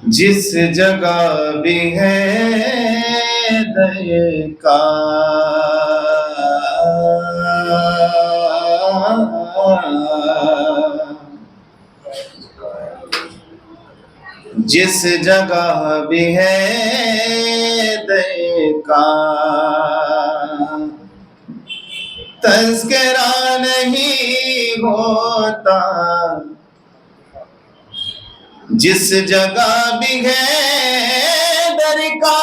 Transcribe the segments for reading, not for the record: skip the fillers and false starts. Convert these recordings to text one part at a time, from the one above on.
جس جگہ بھی ہے در کا جس جگہ بھی ہے در کا تذکرہ نہیں ہوتا جس جگہ بھی ہے در کا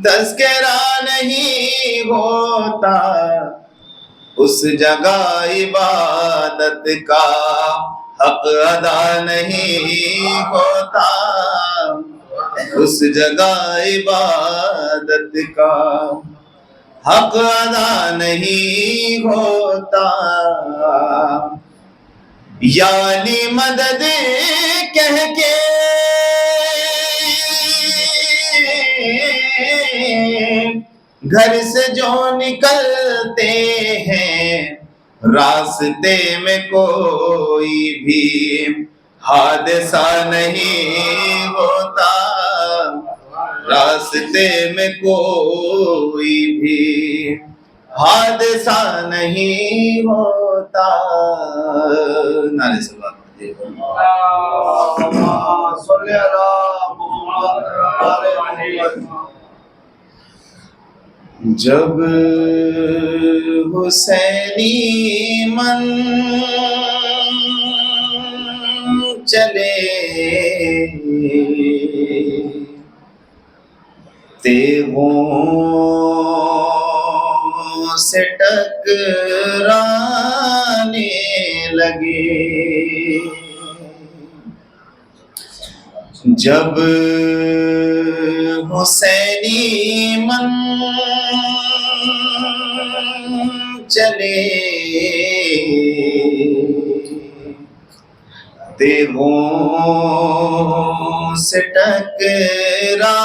تذکرہ نہیں ہوتا اس جگہ عبادت کا حق ادا نہیں ہوتا اس جگہ عبادت کا حق ادا نہیں ہوتا یا علی مدد کہہ کے گھر سے جو نکلتے ہیں راستے میں کوئی بھی حادثہ نہیں ہوتا راستے میں کوئی بھی حادثہ نہیں ہوتا نعرہ صلوات صلی جب حسینی من چلے تیغوں سے ٹکرانے لگے جب حسینی من چلے تیغوں سے ٹکرانے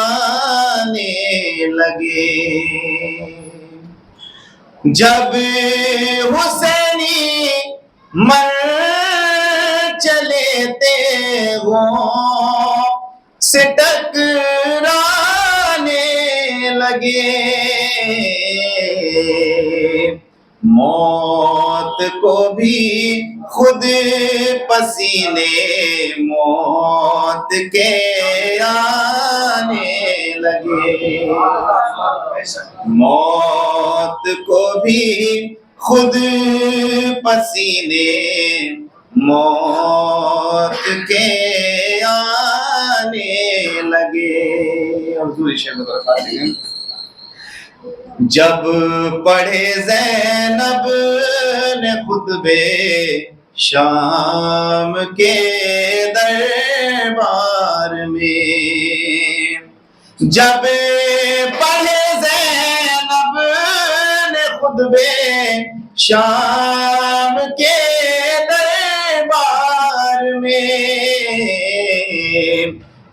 لگے جب حسینی من چلے تیغوں سے ٹکرانے لگے موت کو بھی خود پسینے موت کے آنے لگے موت کو بھی خود پسینے موت کے آنے لگے جب پڑھے زینب نے خطبے شام کے دربار میں جب پڑھے زینب نے خطبے شام کے دربار میں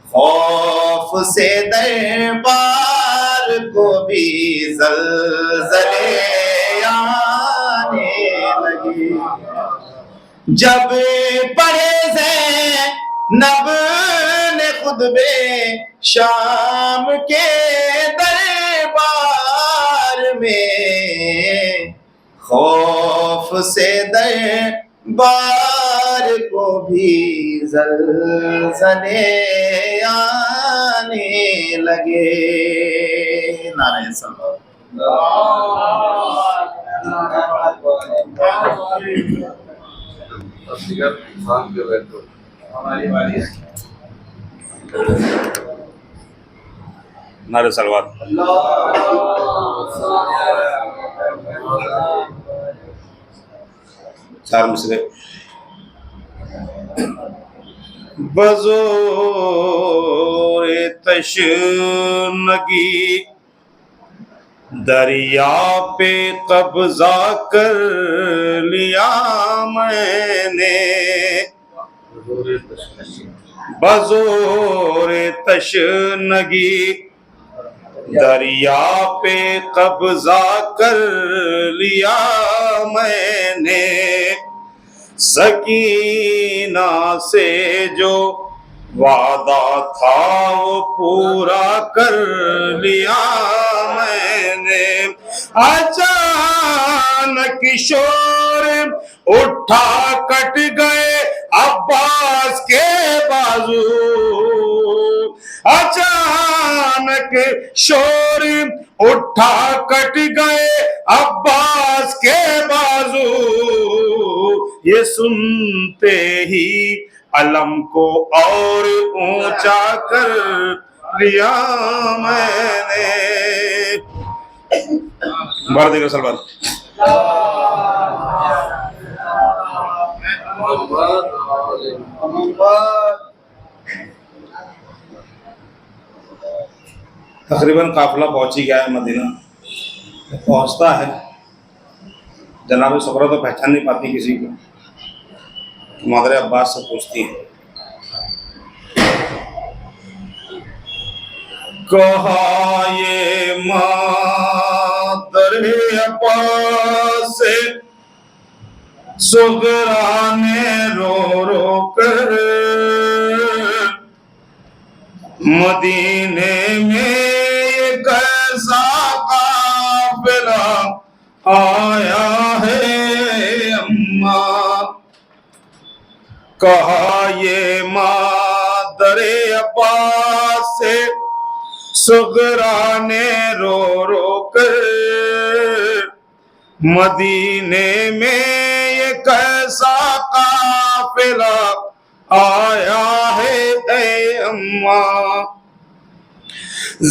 خوف سے دربار کو بھی زلزلے آنے لگے جب پڑھے زینب نے خطبے شام کے دربار میں خوف سے دربار کو بھی زلزلے آنے لگے نعرہ صلوات نعرہ صلوات چار مصرے بزور تشنگی دریا پہ قبضہ کر لیا میں نے بزور تشنگی دریا پہ قبضہ کر لیا میں سکینہ سے جو وعدہ تھا وہ پورا کر لیا میں نے۔ اچانک شور اٹھا، کٹ گئے عباس کے بازو، اچانک شور اٹھا، کٹ گئے عباس کے بازو، یہ سنتے ہی علم کو اور اونچا کر لیا میں نے۔ بار دیکھو سلمان، تقریباً قافلہ پہنچ ہی گیا ہے مدینہ۔ پہنچتا ہے جناب سغرا تو پہچان نہیں پاتی کسی کو، مادر عباس سے پوچھتی ہے، کہا یہ مادر عباس سے سغرا نے رو رو کر، مدینے میں یہ کیسا قافلہ آیا ہے اماں۔ کہا یہ مادر عباس سے سغرا نے رو رو کر، مدینے میں یہ کیسا قافلہ آیا ہے اے اماں۔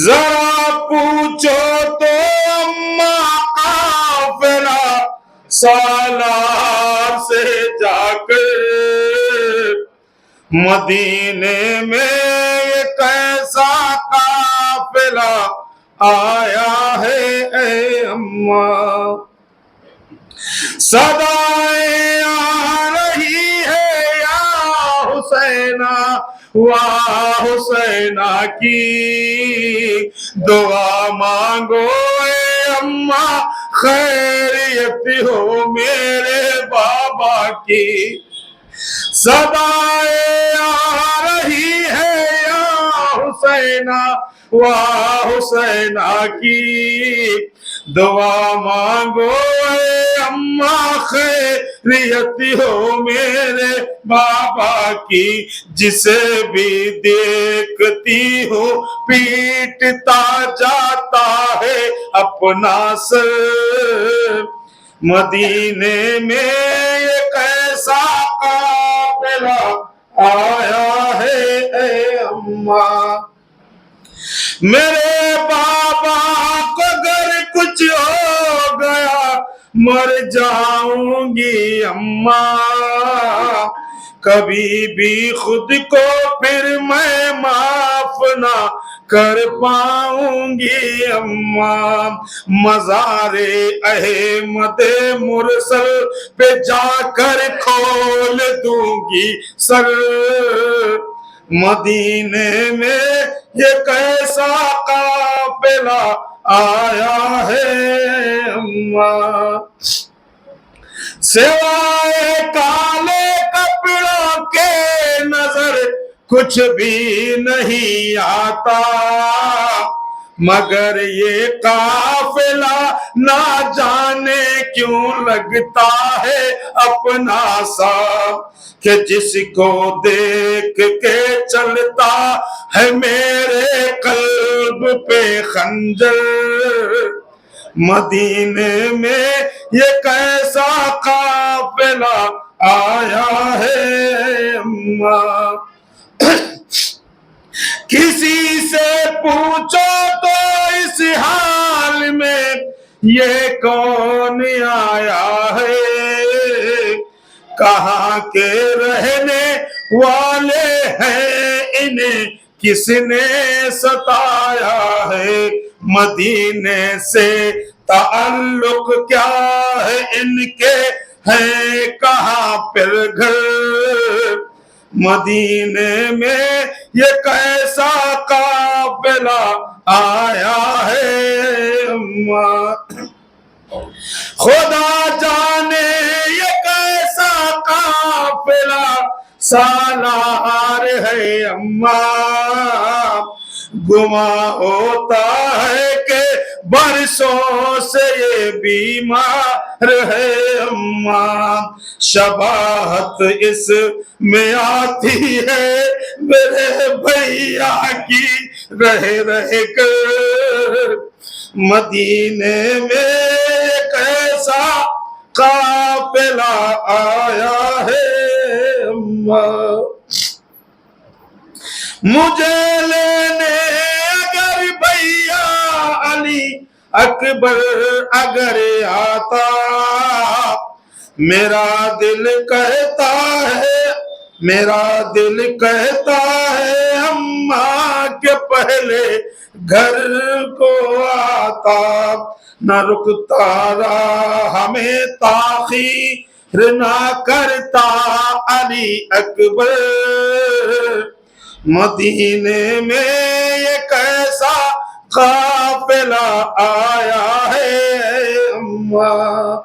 ذرا پوچھو تو اماں قافلہ سالار سے جا کر، مدینے میں یہ کیسا قافلہ آیا ہے اے اماں۔ صدائیں آ رہی ہے یا حسینہ واہ حسینہ کی، دعا مانگو اے اماں خیریت ہو میرے بابا کی۔ صدائیں آ رہی ہے یا حسینہ واہ حسینہ کی، دعا مانگو اے اماں خیریت ہو میرے بابا کی۔ جسے بھی دیکھتی ہوں پیٹتا جاتا ہے اپنا سر، مدینے میں یہ کیسا قافلہ آیا ہے اے اماں۔ میرے بابا کو اگر کچھ ہو گیا مر جاؤں گی اماں، کبھی بھی خود کو پھر میں معاف نہ کر پاؤں گی اماں۔ مزار احمد مرسل پہ جا کر کھول دوں گی سر، مدینے میں یہ کیسا قافلہ آیا ہے اماں۔ سوائے کالے کپڑوں کے نظر کچھ بھی نہیں آتا، مگر یہ قافلہ نہ جانے کیوں لگتا ہے اپنا سا، کہ جس کو دیکھ کے چلتا ہے میرے قلب پہ خنجر، مدینے میں یہ کیسا قافلہ آیا ہے اماں۔ کسی سے پوچھو تو اس حال میں یہ کون آیا ہے، کہاں کے رہنے والے ہیں انہیں کس نے ستایا ہے، مدینے سے تعلق کیا ہے ان کے، ہیں کہاں پھر گھر، مدینے میں یہ کیسا قافلہ آیا ہے اماں۔ خدا جانے یہ کیسا قافلہ سالار ہے اماں، گما ہوتا ہے کہ برسوں سے یہ بیمار ہے اماں، شباہت اس میں آتی ہے میرے بھیا کی رہ رہ کر، مدینے میں ایک ایسا قافلہ آیا ہے اماں، مجھے لینے اگر بھیا علی اکبر اگر آتا، میرا دل کہتا ہے، میرا دل کہتا ہے اماں کے پہلے گھر کو آتا، نہ رکتا راہ میں تاخیر نہ کرتا علی اکبر، مدینے میں ایک ایسا قافلہ آیا ہے اماں،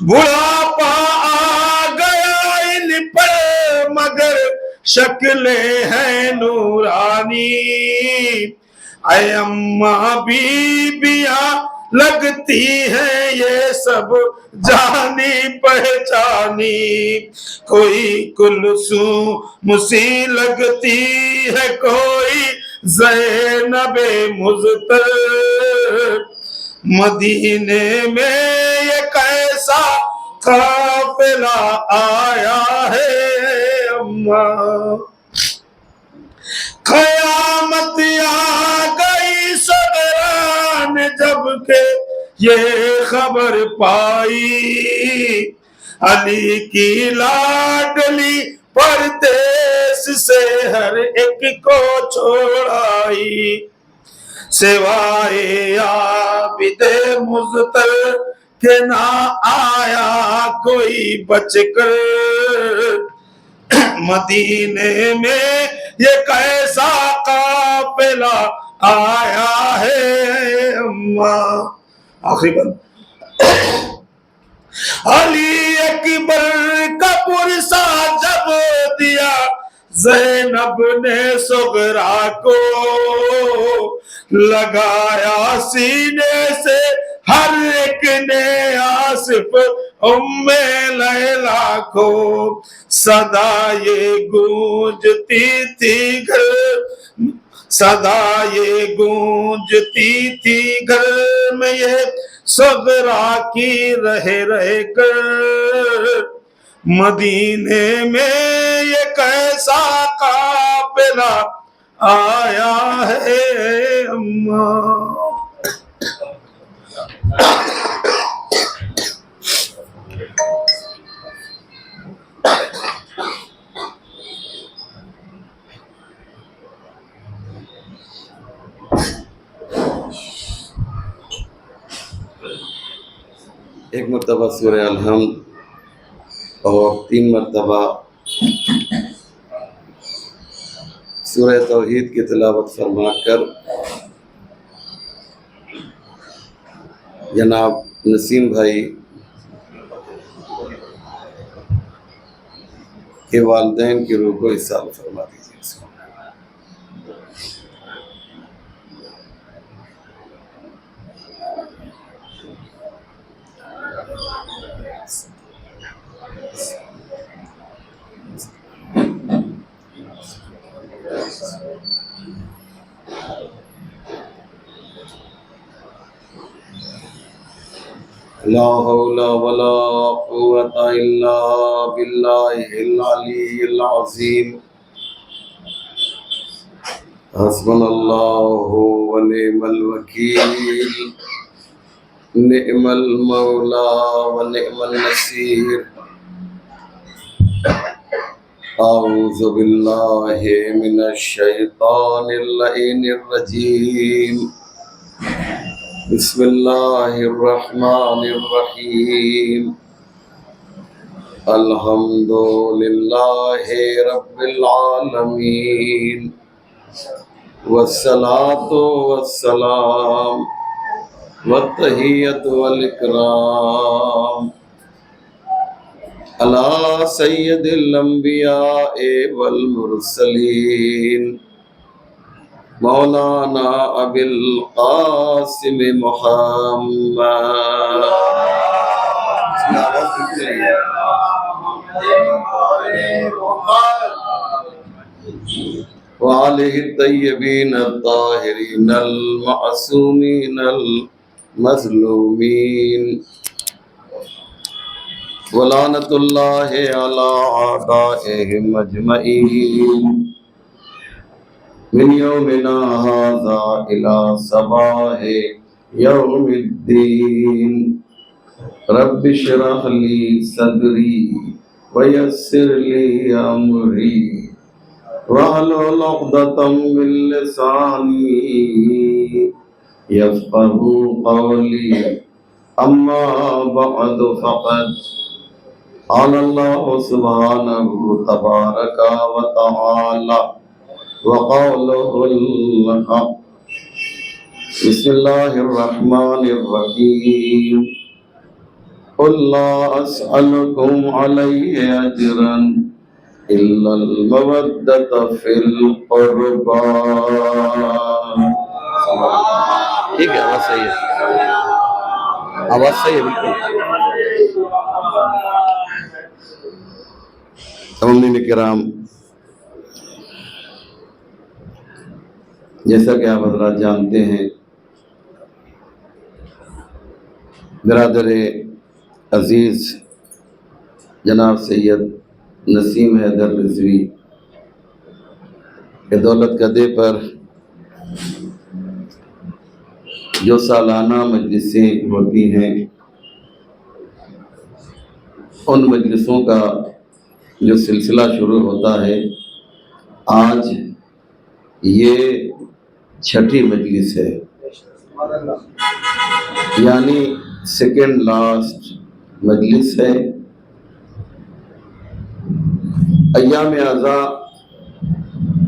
بڑھاپا آ گیا ان پر مگر شکلیں ہیں نورانی، اے اماں بیبیاں لگتی ہیں یہ سب جانی پہچانی، کوئی کلثوم سی لگتی ہے کوئی زینب مضطر، مدینے میں ایک ایسا قافلہ آیا ہے اماں، قیامت آ گئی صغرا نے جب کہ یہ خبر پائی، علی کی لاڈلی پردیس سے ہر ایک کو چھوڑائی، سوائے عابد مضطر کہ نہ آیا کوئی بچ کر، مدینے میں یہ کیسا قافلہ آیا ہے اماں، آخری بند، علی اکبر کا پرسا جب دیا زینب نے صغرا کو، لگایا سینے سے ہر ایک نے آصف ام لیلا کو، صدا یہ گونجتی تھی گھر، صدا یہ گونجتی تھی گھر میں یہ صغرا کی رہ رہ کر، مدینے میں یہ کیسا قافلہ آیا ہے اماں، ایک مرتبہ سورہ الحمد اور 3 مرتبہ سورہ توحید کی تلاوت فرما کر جناب نسیم بھائی کے والدین کی روح کو احسان فرما دیجیے۔ لا حول ولا قوة الا باللہ العلی العظیم، حسبنا اللہ ونعم الوکیل، نعم المولا ونعم النصیر، اعوذ باللہ من الشیطان اللعین الرجیم، بسم اللہ الرحمن الرحیم، الحمد للہ رب العالمین، والصلاة والسلام والتحیۃ والاکرام على سيد الأنبياء والمرسلين مولانا أبي القاسم محمد وعليه الطيبين الطاهرين المعصومين المظلومين ولعنة الله على أعدائهم أجمعين من يومنا هذا إلى صباح يوم الدين رب اشرح لي صدري ويسر لي أمري واحلل عقدة من لساني يفقهوا قولي أما بعد فقد قال الله سبحانه تبارك وتعالى وقوله الحق بسم الله الرحمن الرحيم قل لا أسألكم عليه أجرا إلا المودة في القربى ٹھیک ہے آواز صحیح ہے آواز صحیح ہے بالکل سامعین کرام جیسا کہ آپ حضرات جانتے ہیں برادر عزیز جناب سید نسیم حیدر رضوی کے دولت کدے پر جو سالانہ مجلسیں ہوتی ہیں ان مجلسوں کا جو سلسلہ شروع ہوتا ہے آج یہ 6ٹھی مجلس ہے یعنی سیکنڈ لاسٹ مجلس ہے ایام اعضاء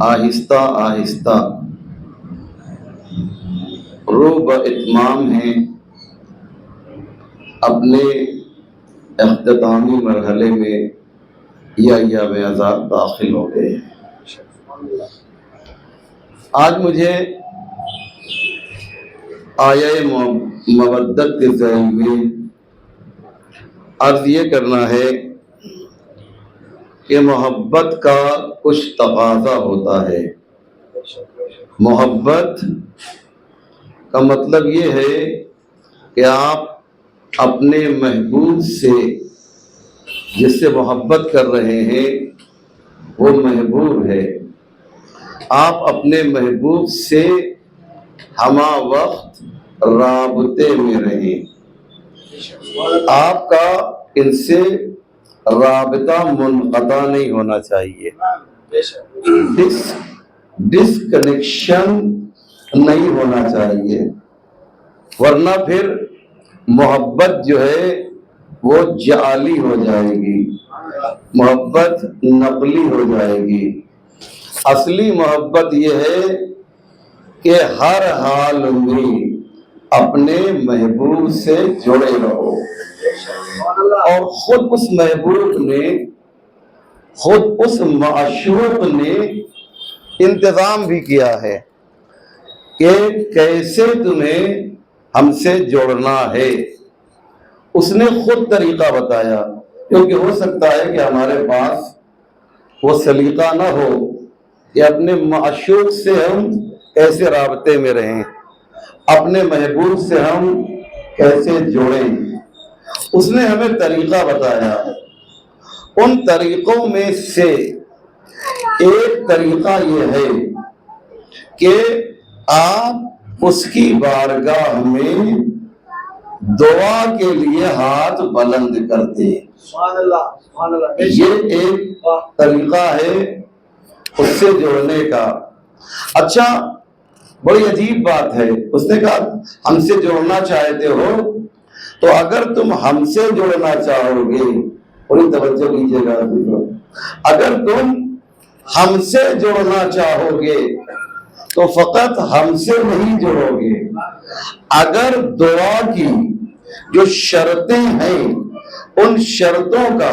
آہستہ آہستہ روح و اتمام ہیں اپنے اختتامی مرحلے میں یہ ایام اعضاء داخل ہو گئے ہیں آج مجھے آیہ مودت کے ذہن میں عرض یہ کرنا ہے کہ محبت کا کچھ تقاضا ہوتا ہے محبت کا مطلب یہ ہے کہ آپ اپنے محبوب سے جس سے محبت کر رہے ہیں وہ محبوب ہے آپ اپنے محبوب سے ہمہ وقت رابطے میں رہیں آپ کا ان سے رابطہ منقطع نہیں ہونا چاہیے ڈسکنیکشن نہیں ہونا چاہیے ورنہ پھر محبت جو ہے وہ جعلی ہو جائے گی محبت نقلی ہو جائے گی اصلی محبت یہ ہے کہ ہر حال میں اپنے محبوب سے جڑے رہو اور خود اس محبوب نے خود اس معشوق نے انتظام بھی کیا ہے کہ کیسے تمہیں ہم سے جوڑنا ہے اس نے خود طریقہ بتایا کیونکہ ہو سکتا ہے کہ ہمارے پاس وہ سلیقہ نہ ہو کہ اپنے معشوق سے ہم کیسے رابطے میں رہیں اپنے محبوب سے ہم کیسے جوڑیں اس نے ہمیں طریقہ بتایا ان طریقوں میں سے ایک طریقہ یہ ہے کہ آپ اس کی بارگاہ میں دعا کے لیے ہاتھ بلند کرتے یہ ایک طریقہ ہے اس سے جوڑنے کا اچھا بڑی عجیب بات ہے اس نے کہا ہم سے جوڑنا چاہتے ہو تو اگر تم ہم سے جوڑنا چاہو گے بڑی توجہ کیجیے گا اگر تم ہم سے جوڑنا چاہو گے تو فقط ہم سے نہیں جوڑو گے اگر دعا کی جو شرطیں ہیں ان شرطوں کا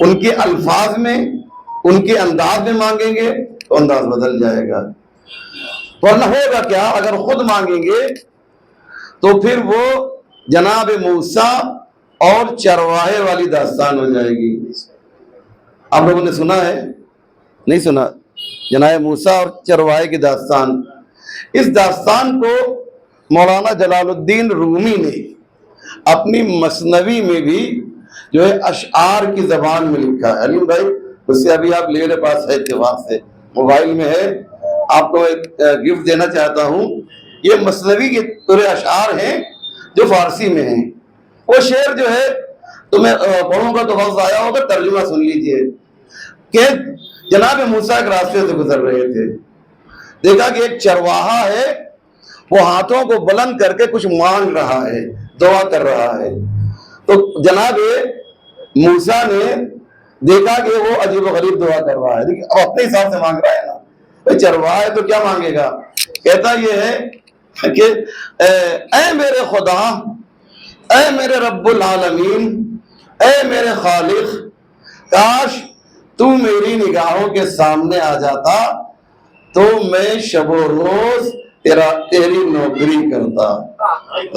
ان کے الفاظ میں، ان کے انداز میں مانگیں گے تو انداز بدل جائے گا، ورنہ ہوگا کیا؟ اگر خود مانگیں گے تو پھر وہ جناب موسیٰ اور چرواہے والی داستان ہو جائے گی۔ آپ لوگوں نے سنا ہے؟ نہیں سنا؟ جناب موسیٰ اور چرواہے کی داستان، اس داستان کو مولانا جلال الدین رومی نے اپنی مثنوی میں بھی جو ہے اشعار کی زبان میں لکھا ہے۔ علیم بھائی اس سے ابھی آپ میرے پاس ہے، اتفاق سے موبائل میں ہے، آپ کو ایک گفٹ دینا چاہتا ہوں۔ یہ مثنوی کے پورے اشعار ہیں جو فارسی میں ہیں۔ وہ شعر جو ہے تو میں پڑھوں گا تو وقت ضائع ہوگا، ترجمہ سن لیجئے کہ جناب موسیٰ ایک راستے سے گزر رہے تھے، دیکھا کہ ایک چرواہا ہے، وہ ہاتھوں کو بلند کر کے کچھ مانگ رہا ہے، دعا کر رہا ہے۔ تو جناب موسیٰ نے دیکھا کہ وہ عجیب و غریب دعا کر رہا ہے، دیکھیں اب اپنے حساب سے مانگ رہا ہے نا، چرواہا ہے تو کیا مانگے گا؟ کہتا یہ ہے کہ اے میرے خدا، اے میرے رب العالمین، اے میرے خالق، کاش تو میری نگاہوں کے سامنے آ جاتا تو میں شب و روز تیری نوکری کرتا۔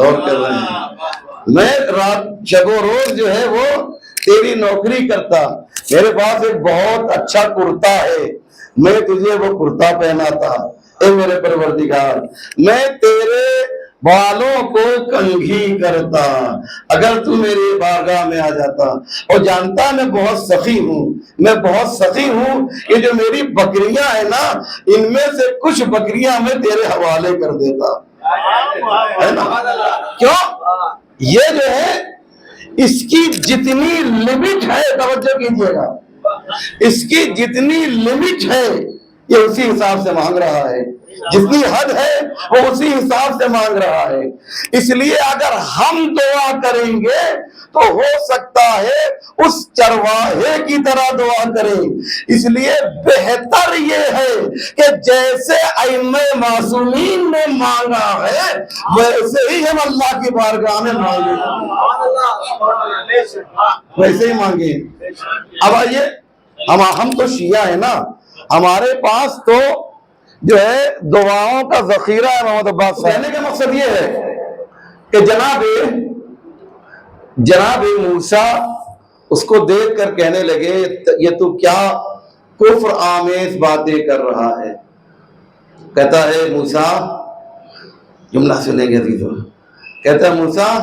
اور کر رہے ہیں میں شب و روز جو ہے وہ تیری نوکری کرتا، میرے پاس ایک بہت اچھا کرتا ہے، میں تجھے وہ کرتا پہناتا۔ اے میرے پروردگار، میں تیرے بالوں کو کنگھی کرتا اگر تو میری بارگاہ میں آ جاتا، اور جانتا میں بہت سخی ہوں، میں بہت سخی ہوں کہ جو میری بکریاں ہیں نا، ان میں سے کچھ بکریاں میں تیرے حوالے کر دیتا، ہے نا؟ کیوں؟ یہ جو ہے اس کی جتنی لمٹ ہے، توجہ کیجئے گا، اس کی جتنی لمٹ ہے یہ اسی حساب سے مانگ رہا ہے، جتنی حد ہے وہ اسی حساب سے مانگ رہا ہے۔ اس لیے اگر ہم دعا کریں گے تو ہو سکتا ہے اس چرواہے کی طرح دعا کریں۔ اس لیے بہتر یہ ہے کہ جیسے ائمہ معصومین نے مانگا ہے ویسے ہی ہم اللہ کی بارگاہ میں مانگیں، ویسے ہی مانگیں۔ اب آئیے، ہم تو شیعہ ہیں نا، ہمارے پاس تو جو ہے دعاؤں کا ذخیرہ ہے۔ محمد عباس کہنے کا مقصد یہ ہے کہ جناب موسیٰ اس کو دیکھ کر کہنے لگے یہ تو کیا کفر آمیز باتیں کر رہا ہے۔ کہتا ہے موسیٰ، جملہ سنیں گے عزیزو، کہتا ہے موسیٰ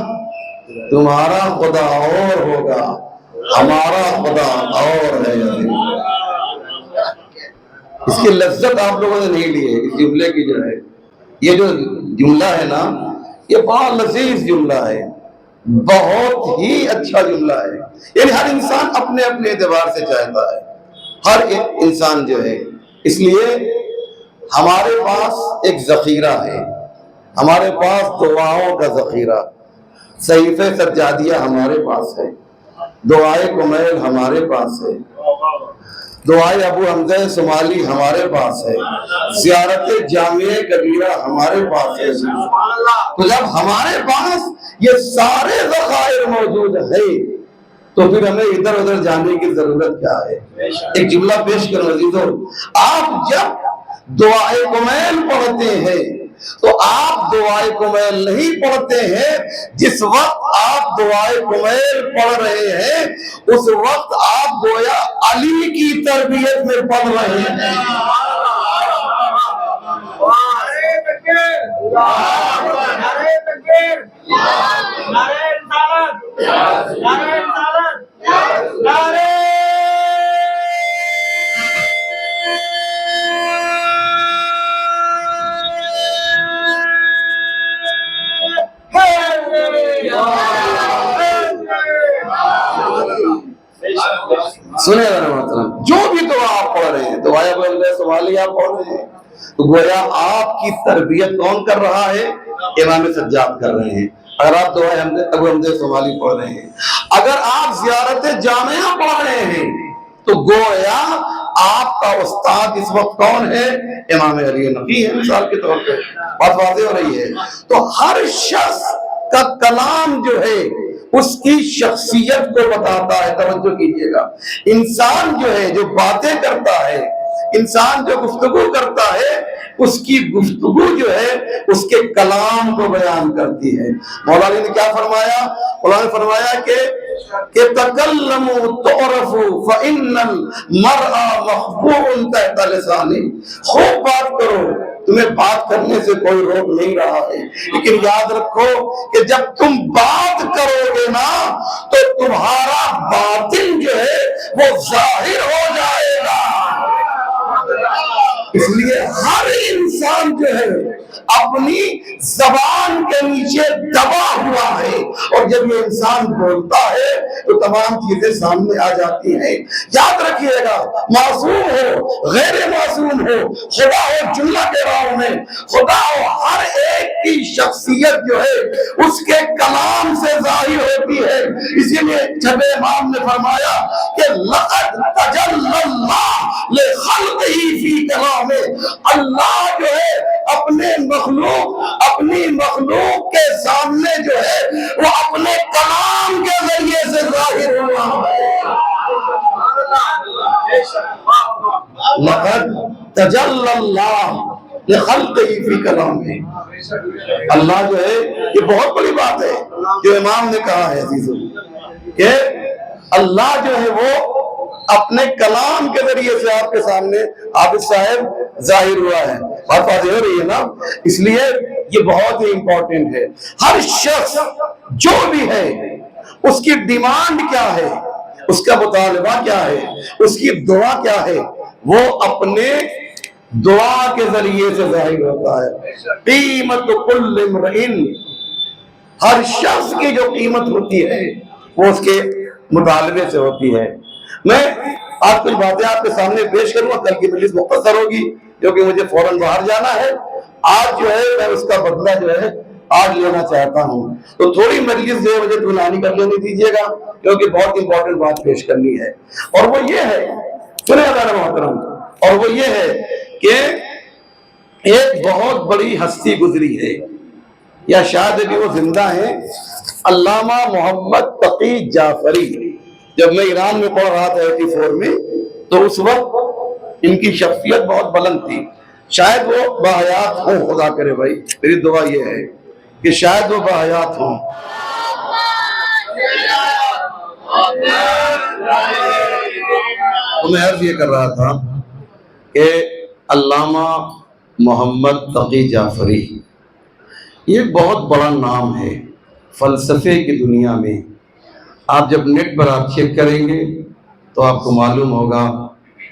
تمہارا خدا اور ہوگا، ہمارا خدا اور ہے۔ اس کی لذت آپ لوگوں نے نہیں لی ہے، اس جملے کی جو ہے، یہ جو جملہ ہے نا یہ بڑا لذیذ جملہ ہے، بہت ہی اچھا جملہ ہے۔ یعنی ہر انسان اپنے اپنے اعتبار سے چاہتا ہے، ہر ایک انسان جو ہے۔ اس لیے ہمارے پاس ایک ذخیرہ ہے، ہمارے پاس دعاؤں کا ذخیرہ، صحیفہ سجادیہ ہمارے پاس ہے، دعائے کمیل ہمارے پاس ہے، دعائے ابو حمزہ صومالی ہمارے پاس ہے، زیارت جامع کبیرہ ہمارے پاس ہے۔ تو جب ہمارے پاس یہ سارے ذخائر موجود ہے تو پھر ہمیں ادھر ادھر جانے کی ضرورت کیا ہے؟ ایک جملہ پیش کرو عزیزو، آپ جب دعائے کمیل پڑھتے ہیں تو آپ دعائے کمیل نہیں پڑھتے ہیں، جس وقت آپ دعائے کمیل پڑھ رہے ہیں اس وقت آپ گویا علی کی تربیت میں پڑھ رہے ہیں۔ سنے محترم، جو بھی دعا آپ پڑھ رہے ہیں، دعائے ابو حمزہ صومالی آپ پڑھ رہے ہیں تو گویا آپ کی تربیت کون کر رہا ہے؟ امام سجاد کر رہے ہیں۔ اگر آپ دعائے ابو حمزہ صومالی پڑھ رہے ہیں، اگر آپ زیارت جامعہ پڑھ رہے ہیں تو گویا آپ کا استاد اس وقت کون ہے؟ امام علی نقی ہے، مثال کے طور پہ بات واضح ہو رہی ہے۔ تو ہر شخص کا کلام جو ہے اس کی شخصیت کو بتاتا ہے. توجہ کیجیے گا. انسان جو ہے جو باتیں کرتا ہے، انسان جو گفتگو کرتا ہے، اس کی گفتگو جو ہے اس کے کلام کو بیان کرتی ہے. مولانا نے کیا فرمایا؟ مولانا نے فرمایا کہ تکلموا تعرفوا فإن المرء مخبوء تحت لسانه. خوب بات کرو، تمہیں بات کرنے سے کوئی روک نہیں رہا ہے، لیکن یاد رکھو کہ جب تم بات کرو گے نا تو تمہارا باطن جو ہے وہ ظاہر ہو جائے گا. اس لیے ہر انسان جو ہے اپنی زبان کے نیچے دبا ہوا ہے، اور جب یہ انسان بولتا ہے تو تمام چیزیں سامنے آ جاتی ہیں. یاد رکھیے گا، معصوم ہو غیر معصوم ہو، خدا ہو جملہ کے راہوں میں، خدا ہو، ہر ایک کی شخصیت جو ہے اس کے کلام سے ظاہر ہوتی ہے. اسی لیے جب امام نے فرمایا کہ لقد تجلی اللہ لخلقہ فی کلامہ، اللہ جو ہے اپنی مخلوق کے سامنے جو ہے وہ اپنے کلام کے ذریعے سے ظاہر ہوا ہے. لقد تجلی اللہ لخلقہ فی کلامہ. اللہ جو ہے، یہ بہت بڑی بات ہے جو امام نے کہا ہے عزیزو، کہ اللہ جو ہے وہ اپنے کلام کے ذریعے سے آپ کے سامنے حافظ صاحب ظاہر ہوا ہے. بات واضح ہو رہی ہے نا؟ اس لیے یہ بہت ہی امپورٹنٹ ہے. ہر شخص جو بھی ہے اس کی ڈیمانڈ کیا ہے، اس کا مطالبہ کیا ہے، اس کی دعا کیا ہے، وہ اپنے دعا کے ذریعے سے ظاہر ہوتا ہے. قیمت کل امرئ، ہر شخص کی جو قیمت ہوتی ہے وہ اس کے مطالبے سے ہوتی ہے. میں آج کچھ باتیں آپ کے سامنے پیش کروں گا، کل کی مجلس مختصر ہوگی کیونکہ مجھے فوراً باہر جانا ہے. آج جو ہے میں اس کا بدلہ جو ہے آج لینا چاہتا ہوں، تو تھوڑی مجلس جو ہے مجھے طولانی کر لینے دیجیے گا کیونکہ بہت امپورٹنٹ بات پیش کرنی ہے. اور وہ یہ ہے، سنیں ادارہ محترم، اور وہ یہ ہے کہ ایک بہت بڑی ہستی گزری ہے، یا شاید ابھی وہ زندہ ہیں، علامہ محمد تقی جعفری. جب میں ایران میں پڑھ رہا تھا 84 میں، تو اس وقت ان کی شخصیت بہت بلند تھی. شاید وہ باحیات ہوں، خدا کرے بھائی، میری دعا یہ ہے کہ شاید وہ باحیات ہوں. تو میں عرض یہ کر رہا تھا کہ علامہ محمد تقی جعفری یہ بہت بڑا نام ہے فلسفے کی دنیا میں. آپ جب نیٹ پر آپ چیک کریں گے تو آپ کو معلوم ہوگا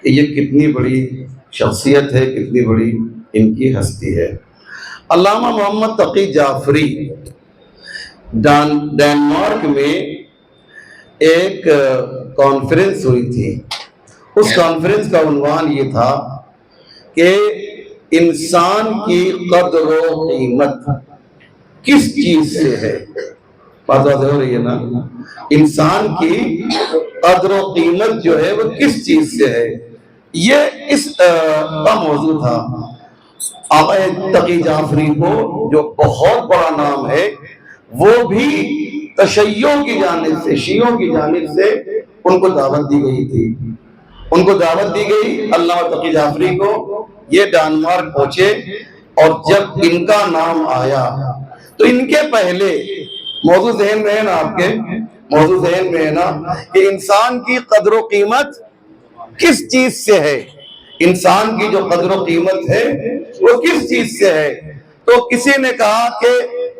کہ یہ کتنی بڑی شخصیت ہے، کتنی بڑی ان کی ہستی ہے. علامہ محمد تقی جعفری ڈنمارک میں ایک کانفرنس ہوئی تھی. اس کانفرنس کا عنوان یہ تھا کہ انسان کی قدر و قیمت کس چیز سے ہے. بات واضح ہو رہی ہے نا؟ انسان کی قدر و قیمت جو ہے وہ کس چیز سے ہے، یہ اس کا موضوع تھا. آقا تقی جعفری کو، جو بہت بڑا نام ہے، وہ بھی تشیعوں کی جانب سے، شیعوں کی جانب سے ان کو دعوت دی گئی تھی. ان کو دعوت دی گئی علامہ تقی جعفری کو. یہ ڈنمارک پہنچے، اور جب ان کا نام آیا تو ان کے پہلے موضوع ذہن میں ہے نا، آپ کے موضوع ذہن میں ہے نا کہ انسان کی قدر و قیمت کس چیز سے ہے، انسان کی جو قدر و قیمت ہے وہ کس چیز سے ہے. تو کسی نے کہا کہ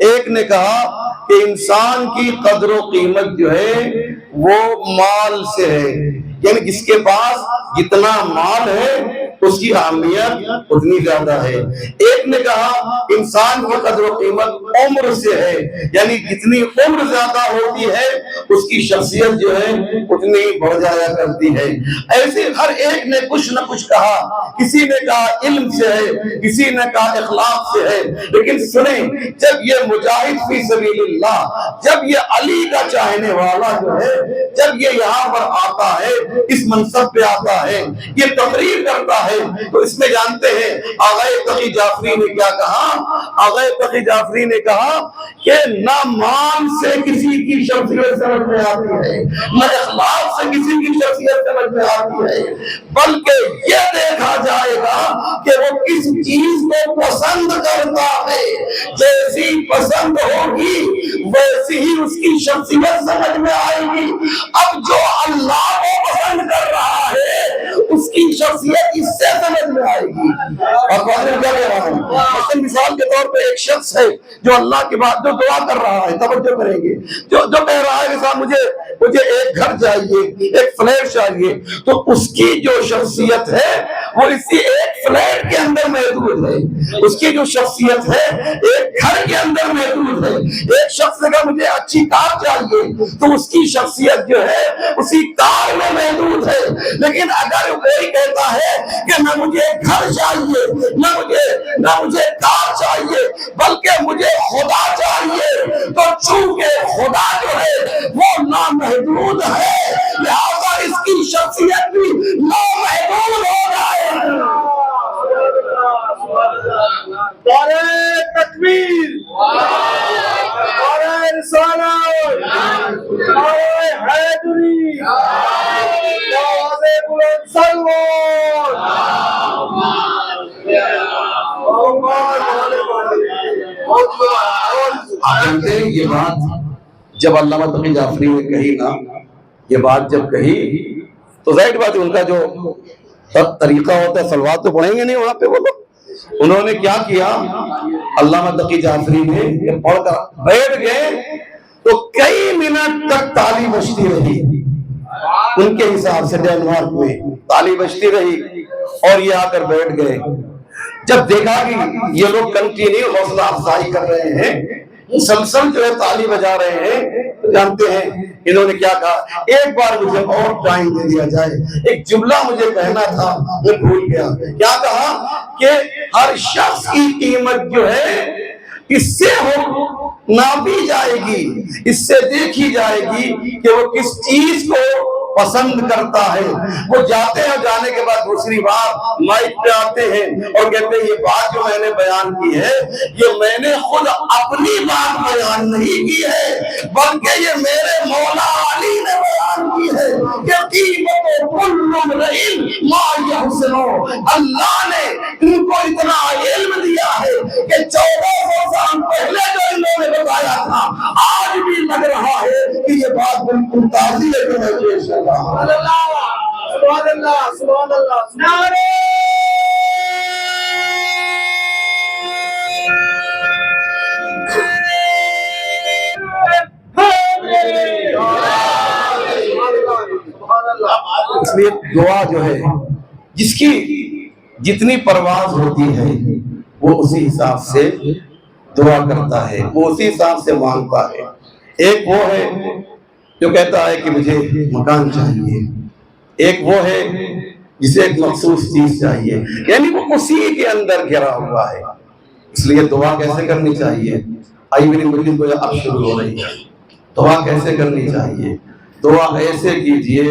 ایک نے کہا کہ انسان کی قدر و قیمت جو ہے وہ مال سے ہے، یعنی جس کے پاس جتنا مال ہے اس کی اہمیت اتنی زیادہ ہے. ایک نے کہا انسان کی قدر و قیمت عمر سے ہے، یعنی جتنی عمر زیادہ ہوتی ہے اس کی شخصیت جو ہے اتنی بڑھ جایا کرتی ہے. ایسے ہر ایک نے کچھ نہ کچھ کہا. کسی نے کہا علم سے ہے، کسی نے کہا اخلاق سے ہے. لیکن سنیں، جب یہ مجاہد فی سبیل اللہ، جب یہ علی کا چاہنے چاہنے والا جو ہے جب یہ یہاں پر آتا ہے، اس منصب پہ آتا ہے، یہ تقریر کرتا ہے، تو اس میں جانتے ہیں آغا تقی جعفری نے کیا کہا؟ آغا تقی جعفری نے کہا کہ نہ مال سے کسی کی شخصیت سمجھ میں آتی ہے، نہ اخلاق سے کسی کی شخصیت سمجھ میں آتی ہے، بلکہ یہ دیکھا جائے گا کہ وہ کس چیز کو پسند کرتا ہے۔ جیسی پسند ہوگی ویسی ہی اس کی شخصیت سمجھ میں آئے گی۔ اب جو اللہ کو پسند کر رہا ہے اس کی شخصیت اس سے سمجھ میں آئے گی۔ اور کیا کہہ رہا ہوں، مثلا مثال کے طور پہ ایک شخص ہے جو اللہ کے بعد جو دعا کر رہا ہے، توجہ کریں گے، جو کہہ رہا ہے کہ صاحب مجھے ایک گھر چاہیے، ایک فلیٹ چاہیے، تو اس کی جو شخصیت ہے وہ اسی ایک فلیٹ کے اندر محدود ہے، اس کی جو شخصیت ہے ایک گھر کے اندر محدود ہے۔ ایک شخص کا مجھے اچھی کار چاہیے تو اس کی شخصیت جو ہے اسی کار میں محدود ہے۔ لیکن اگر کوئی کہتا ہے کہ نہ مجھے گھر چاہیے، نہ مجھے کار چاہیے، بلکہ مجھے خدا چاہیے، تو چونکہ خدا جو ہے وہ نامحدود ہے لہذا اس کی شخصیت بھی نامحدود ہو جائے۔ نعرہ تکبیر، نعرہ رسالت، نعرہ حیدری، آواز بلند سلوات۔ آپ جانتے ہیں یہ بات جب علامہ تقی جعفری نے کہی نا، یہ بات جب کہی تو ظاہر بات ہے ان کا جو طریقہ ہوتا ہے صلوات تو پڑھیں گے نہیں وہاں پہ وہ لوگ۔ انہوں نے کیا کیا، علامہ تقی جعفری نے پڑھ کر بیٹھ گئے تو کئی منٹ تک تالی بجتی رہی، ان کے حساب سے ڈینمارک میں تالی بجتی رہی، اور یہ آ کر بیٹھ گئے۔ جب دیکھا کہ یہ لوگ کنٹینیو حوصلہ افزائی کر رہے ہیں، مسلسل جو ہے تالی بجا رہے ہیں، تو جانتے ہیں انہوں نے کیا کہا، ایک بار مجھے اور ٹائم دے دیا جائے، ایک جملہ مجھے کہنا تھا میں بھول گیا۔ کیا کہا کہ ہر شخص کی قیمت جو ہے اس سے ہو ناپی جائے گی، اس سے دیکھی جائے گی کہ وہ کس چیز کو پسند کرتا ہے۔ وہ جاتے ہیں، جانے کے بعد دوسری بار مائک پہ آتے ہیں اور کہتے ہیں یہ بات جو میں نے بیان کی ہے یہ میں نے خود اپنی بات بیان نہیں کی ہے بلکہ یہ میرے مولا علی نے بیان کی ہے کہ قیمت کل امرئ ما یحسن۔ اللہ نے ان کو اتنا علم دیا ہے کہ 1400 سال پہلے جو انہوں نے بتایا تھا آج بھی لگ رہا ہے کہ یہ بات بالکل تازی ہے۔ سبحان اللہ، سبحان اللہ، سبحان اللہ، نعرہ اس لیے دعا جو ہے جس کی جتنی پرواز ہوتی ہے وہ اسی حساب سے دعا کرتا ہے، وہ اسی حساب سے مانگتا ہے۔ ایک وہ ہے جو کہتا ہے کہ مجھے مکان چاہیے، ایک وہ ہے جسے ایک مخصوص چیز چاہیے، یعنی وہ اسی کے اندر گھرا ہوا ہے۔ اس لیے دعا کیسے کرنی چاہیے؟ آئی میری مجلس کو اب شروع ہو رہی ہے۔ دعا کیسے کرنی چاہیے؟ دعا ایسے کیجئے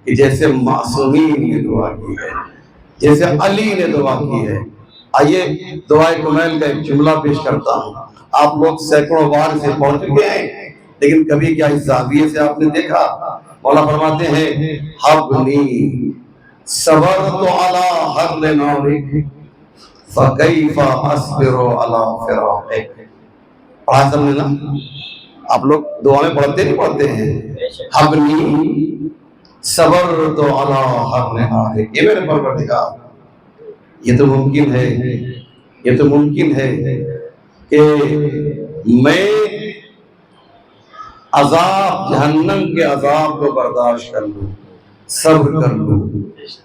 کہ جیسے معصومین نے دعا کی ہے، جیسے علی نے دعا کی ہے۔ آئیے دعائے کمیل کا ایک جملہ پیش کرتا ہوں۔ آپ لوگ سینکڑوں بار سے پہنچ چکے ہیں، لیکن کبھی کیا اس زاویے سے آپ نے دیکھا؟ مولا فرماتے ہیں حبنی صبرت علی حر نارک فکیف اصبر علی فراقک۔ پڑھا سمجھے نا؟ آپ لوگ دعا میں پڑھتے نہیں پڑھتے ہیں حبنی صبرت علی حر نارک، یہ میرے پروردگار، یہ تو ممکن ہے، یہ تو ممکن ہے کہ میں عذاب جہنم کے عذاب کو برداشت کر لوں، صبر کر لوں۔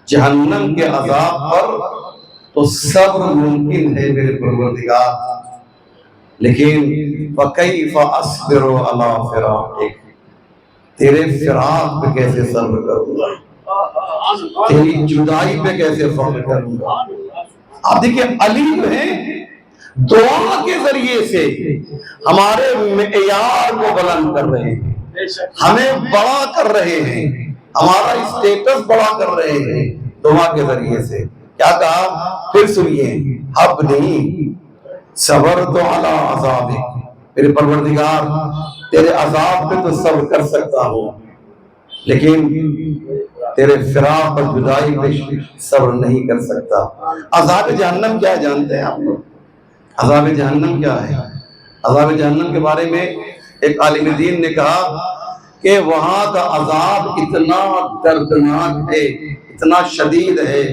جہنم کے عذاب پر تو صبر ممکن ہے میرے پروردگار، لیکن فَكَيْفَ أَصْبِرُ عَلَىٰ فِرَاقِكَ، تیرے فراق پہ کیسے صبر کروں گا، تیری جدائی پہ کیسے صبر کروں گا۔ آپ دیکھیں علی جو ہے دعا کے ذریعے سے ہمارے معیار کو بلند کر رہے ہیں۔ ہمیں بڑا کر رہے ہیں، ہمارا اسٹیٹس بڑا کر رہے ہیں دعا کے ذریعے سے. کیا کہا؟ پھر سنیے، اب نہیں صبر تو علی عذابک، میرے پروردگار تیرے عذاب پہ تو صبر کر سکتا ہوں، لیکن تیرے فراق اور جدائی پہ صبر نہیں کر سکتا. عذاب جہنم کیا جانتے ہیں آپ لوگ؟ عذاب جہنم کیا ہے؟ عذاب جہنم کے بارے میں ایک عالم دین نے کہا کہ وہاں کا عذاب اتنا دردناک ہے، اتنا شدید ہے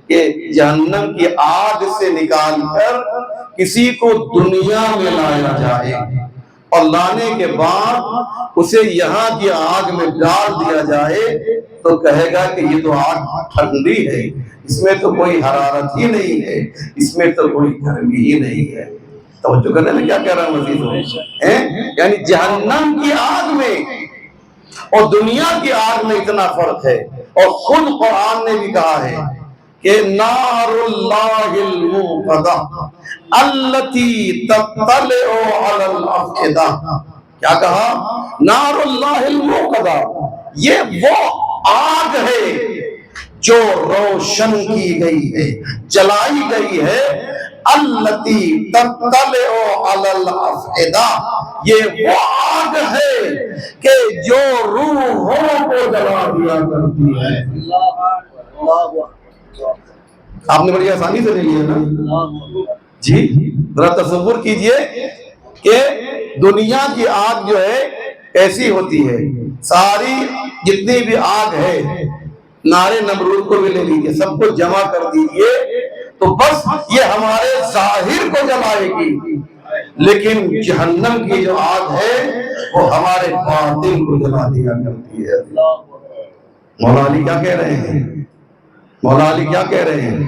کہ جہنم کی آگ سے نکال کر کسی کو دنیا میں لایا جائے اور لانے کے بعد اسے یہاں کی آگ میں ڈال دیا جائے تو کہے گا کہ یہ تو آگ ٹھنڈی ہے، اس میں تو کوئی حرارت ہی نہیں ہے، اس میں تو کوئی گرمی ہی نہیں ہے. توجہ کرنے میں کیا کہہ رہا ہوں عزیزوں؟ یعنی جہنم کی آگ میں اور دنیا کی آگ میں اتنا فرق ہے. اور خود قرآن نے بھی کہا ہے کہ نار اللہ الموقدہ التی تطلع علی الافئدہ. کیا کہا؟ نار اللہ الموقدہ، یہ وہ آگ ہے جو روشن کی گئی ہے، جلائی گئی ہے. التی تطلع علی الافئدہ، یہ وہ آگ ہے کہ جو روحوں کو جلا دیا کرتی ہے. آپ نے بڑی آسانی سے لے لیا نا جی. ذرا تصور کیجئے کہ دنیا کی آگ جو ہے ایسی ہوتی ہے، ساری جتنی بھی آگ ہے، نارے نمرود کو بھی لے لیجیے، سب کو جمع کر دیجیے تو بس یہ ہمارے ظاہر کو جلائے گی، لیکن جہنم کی جو آگ ہے وہ ہمارے باطن کو جلا دیا کرتی ہے. مولا علی کیا کہہ رہے ہیں؟ مولا علی کیا کہہ رہے ہیں؟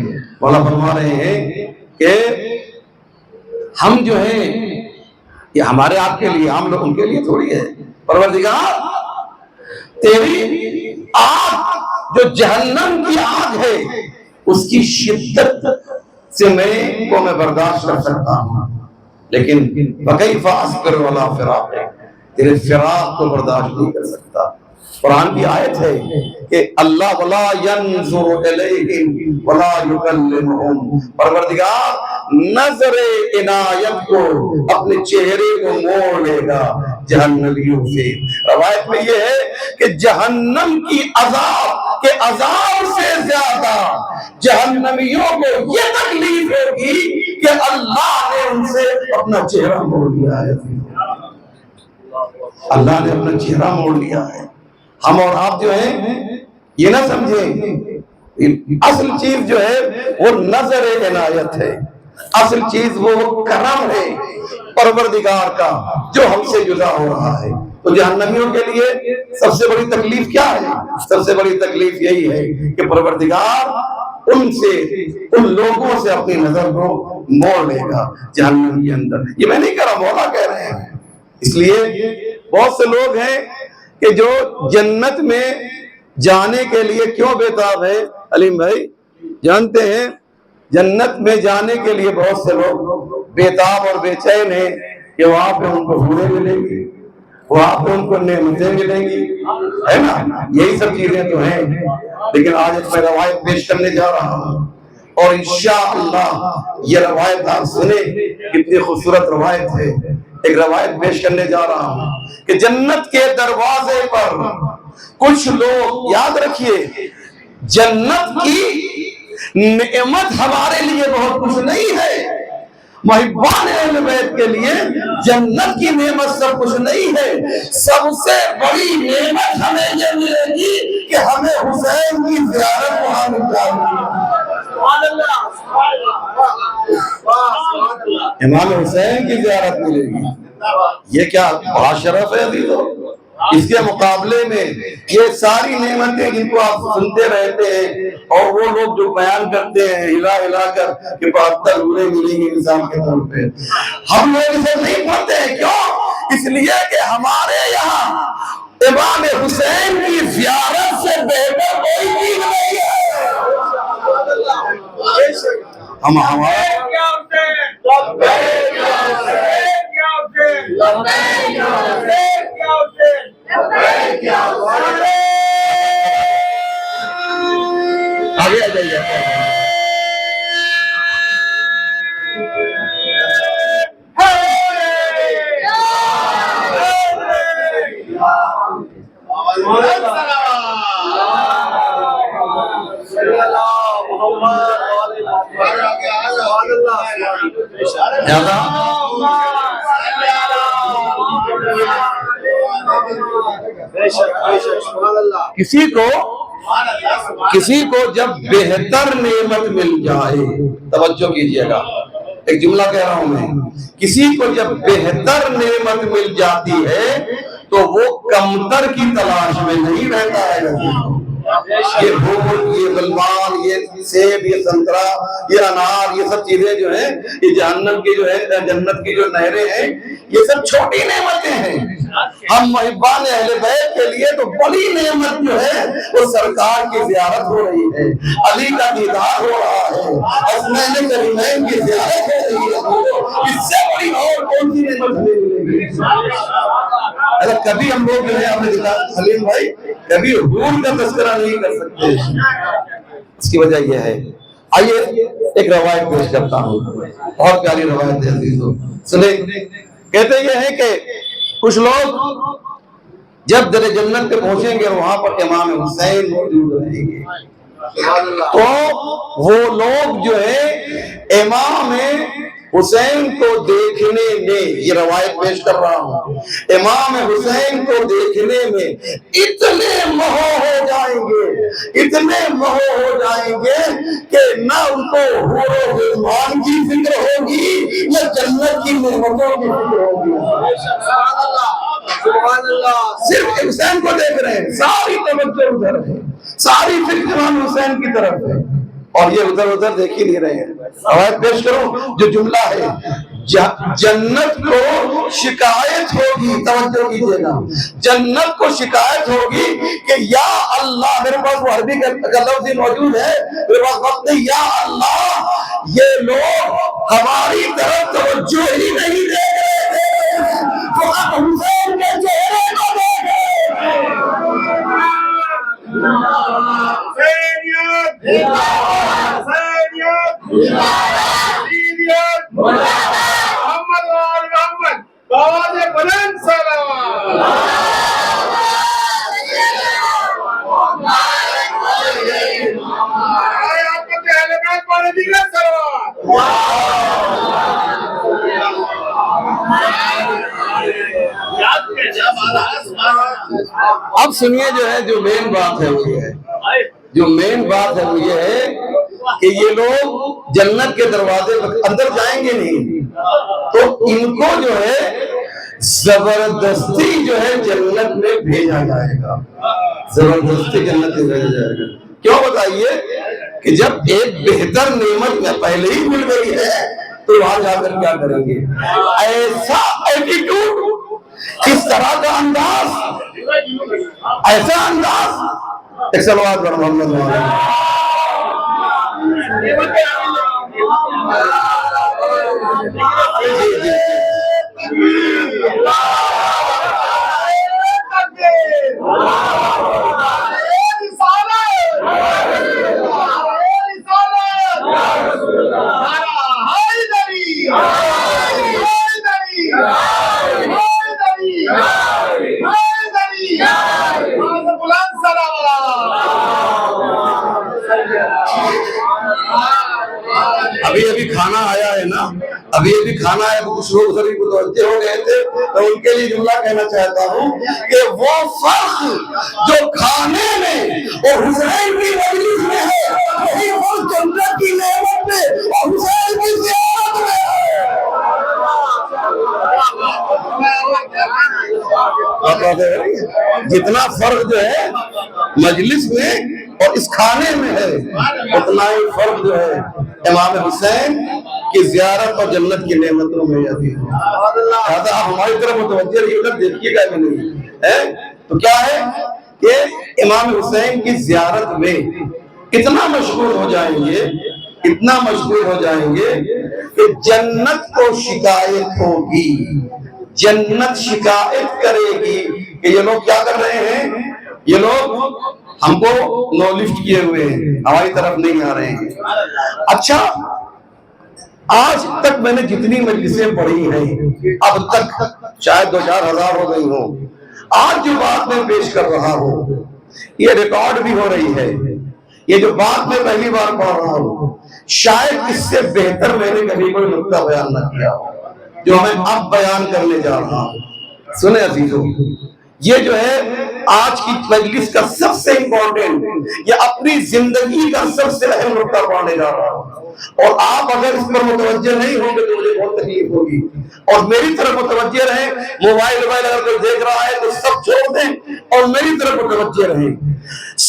مولا فرما رہے ہیں کہ ہم جو ہیں یہ ہمارے آپ کے لیے، ہم لوگ ان کے لیے تھوڑی ہے. پروردگار تیری آگ جو جہنم کی آگ ہے اس کی شدت سے میں برداشت کر سکتا ہوں، لیکن وَكَيْفَ أَصْبِرُ عَلَىٰ فِرَاقِكَ، تیرے فراق کو برداشت نہیں کر سکتا. قرآن کی آیت ہے کہ اللہ وَلَا يَنظُرُ إِلَيْهِمْ وَلَا يُكَلِّمُهُمْ، پروردگار نظر عنایت کو اپنے چہرے کو موڑ لے گا جہنمیوں سے. روایت میں یہ ہے کہ جہنم کی عذاب کے عذاب سے زیادہ جہنمیوں کو یہ تکلیف ہوگی کہ اللہ نے ان سے اپنا چہرہ موڑ لیا ہے. اللہ نے اپنا چہرہ موڑ لیا ہے. ہم اور آپ جو ہیں یہ نہ سمجھیں، اصل چیز جو ہے وہ نظر عنایت ہے، اصل چیز وہ کرم ہے پروردگار کا جو ہم سے جدا ہو رہا ہے. تو جہنمیوں کے لیے سب سے بڑی تکلیف کیا ہے؟ سب سے بڑی تکلیف یہی ہے کہ پروردگار ان سے، ان لوگوں سے اپنی نظر کو موڑ لے گا جہنم کے اندر. یہ میں نہیں کہہ رہا، مولا کہہ رہے ہیں. اس لیے بہت سے لوگ ہیں کہ جو جنت میں جانے کے لیے کیوں بےتاب ہے. علیم بھائی جانتے ہیں جنت میں جانے کے لیے بہت سے لوگ بےتاب اور بے چین ہیں کہ وہاں پہ ان کو حوریں ملیں گی، وہاں پہ ان کو نعمتیں ملیں گی، ہے نا، یہی سب چیزیں تو ہیں. لیکن آج میں روایت پیش کرنے جا رہا ہوں اور انشاءاللہ یہ روایت آپ سنیں، کتنی خوبصورت روایت ہے. ایک روایت پیش کرنے جا رہا ہوں کہ جنت کے دروازے پر کچھ لوگ، یاد رکھیے جنت کی نعمت ہمارے لیے بہت کچھ نہیں ہے، محبان اہل بیت کے لیے جنت کی نعمت سب کچھ نہیں ہے. سب سے بڑی نعمت ہمیں یہ ملے گی کہ ہمیں حسین کی زیارت وہاں مل جائے گی. امام حسین کی زیارت ملے گی. یہ کیا بڑا شرف ہے عزیزو. اس کے مقابلے میں یہ ساری نعمتیں جن کو آپ سنتے رہتے ہیں اور وہ لوگ جو بیان کرتے ہیں ہلا ہلا کر کہ 72 حوریں ملیں گی انسان کے طور پہ، ہم لوگ اسے نہیں پڑھتے ہیں. کیوں؟ اس لیے کہ ہمارے یہاں امام حسین کی زیارت سے بہتر کوئی چیز نہیں ہے. ہم بدل جاتا ہے۔ کسی کو جب بہتر نعمت مل جائے، توجہ کیجئے گا، ایک جملہ کہہ رہا ہوں میں، کسی کو جب بہتر نعمت مل جاتی ہے تو وہ کمتر کی تلاش میں نہیں رہتا ہے۔ یہ پھول، یہ بلوان، یہ سیب، یہ سنترا، یہ انار، یہ سب چیزیں جو ہیں، یہ جہنم کی جو ہے، جنت کی جو نہریں ہیں، یہ سب چھوٹی نعمتیں ہیں۔ ہم محبان اہل بیت کے لیے تو بڑی نعمت جو ہے وہ سرکار کی زیارت ہو رہی ہے، علی کا دیدار ہو رہا ہے، حسنین کریمین کی زیارت ہو رہی ہے۔ اس سے بڑی اور کون سی نعمت ہمیں ملے گی؟ اگر کبھی ہم لوگ جو ہے اپنے حلیم بھائی کبھی حضور کا تذکرہ نہیں کر سکتے، اس کی وجہ یہ ہے۔ آئیے ایک روایت پیش کرتا ہوں، بہت پیاری روایت ہے عزیزو، سنیں۔ کہتے یہ ہیں کہ کچھ لوگ جب در جنت پہ پہنچیں گے وہاں پر امام حسین موجود رہیں گے، تو وہ لوگ جو ہے امام حسین کو دیکھنے میں، یہ روایت پیش کر رہا ہوں، امام حسین کو دیکھنے میں اتنے مہو ہو جائیں گے، اتنے مہو ہو جائیں گے کہ نہ ان کو حور و غلمان کی فکر ہوگی نہ جنت کی نعمتوں کی فکر ہوگی۔ سبحان اللہ، صرف حسین کو دیکھ رہے ہیں، ساری توجہ ادھر ہے، ساری فکر امام حسین کی طرف ہے، اور یہ ادھر ادھر دیکھ ہی نہیں رہے ہیں۔ روایت پیش کروں، جو جملہ ہے، جنت کو شکایت ہوگی، توجہ کیجئے گا، جنت کو شکایت ہوگی کہ یا اللہ، میرے پاس وہ عربی کا لفظ موجود ہے، میرے پاس وقت نہیں، یا اللہ یہ لوگ ہماری طرف توجہ ہی نہیں دے رہے، تو اب حسین کے چہرے کو دیکھیں۔ اب سنیے جو ہے، جو مین بات ہے وہ یہ ہے، جو مین بات ہے وہ یہ ہے کہ یہ لوگ جنت کے دروازے پر اندر جائیں گے نہیں، تو ان کو جو ہے زبردستی جو ہے جنت میں بھیجا جائے گا، زبردستی جنت میں بھیجا جائے گا۔ کیوں بتائیے کہ جب ایک بہتر نعمت میں پہلے ہی مل گئی ہے تو وہاں جا کر کیا کریں گے؟ ایسا ایٹیٹیوڈ، اس طرح کا انداز، ایسا انداز، ایک صلوات پر محمد ابھی کھانا آیا ہے نا، ابھی کھانا ہے، کچھ لوگ ذرا متوجہ ہو گئے تھے، تو ان کے لیے جملہ کہنا چاہتا ہوں کہ وہ فرق جو کھانے میں اور حسین کی مجلس میں ہے، وہی فرق جنت کی نعمت میں اور حسین کی زیارت میں ہے۔ جتنا فرق جو ہے مجلس میں اور اس کھانے میں ہے، اتنا ہی فرق جو ہے امام حسین کی زیارت اور جنت کی نعمتوں میں ہے۔ لہذا آپ ہماری طرف متوجہ رہیے، ادھر دیکھیے گا بھی نہیں ہے، تو کیا ہے کہ امام حسین کی زیارت میں اتنا مشغول ہو جائیں گے، اتنا مشغول ہو جائیں گے کہ جنت کو شکایت ہوگی، جنت شکایت کرے گی کہ یہ لوگ کیا کر رہے ہیں، یہ لوگ ہم کو نو لفٹ کیے ہوئے ہیں، ہماری طرف نہیں آ رہے ہیں۔ اچھا، آج تک میں نے جتنی مجلسیں پڑھی ہیں اب تک شاید 2-4 ہزار ہو گئی ہوں، آج جو بات میں پیش کر رہا ہوں یہ ریکارڈ بھی ہو رہی ہے، یہ جو بات میں پہلی بار پڑھ رہا ہوں شاید اس سے بہتر میں نے کبھی کوئی نقطہ بیان نہ کیا ہو جو میں اب بیان کرنے جا رہا ہوں۔ سنیں عزیزو، یہ جو ہے آج کی مجلس کا سب سے امپورٹنٹ، یہ اپنی زندگی کا سب سے اہم نقطہ پڑھنے جا رہا ہوں، اور آپ اگر اس پر متوجہ نہیں ہوں گے تو مجھے بہت تکلیف ہوگی، اور میری طرف متوجہ رہیں۔ موبائل اگر کوئی دیکھ رہا ہے تو سب چھوڑ دیں اور میری طرف متوجہ رہیں۔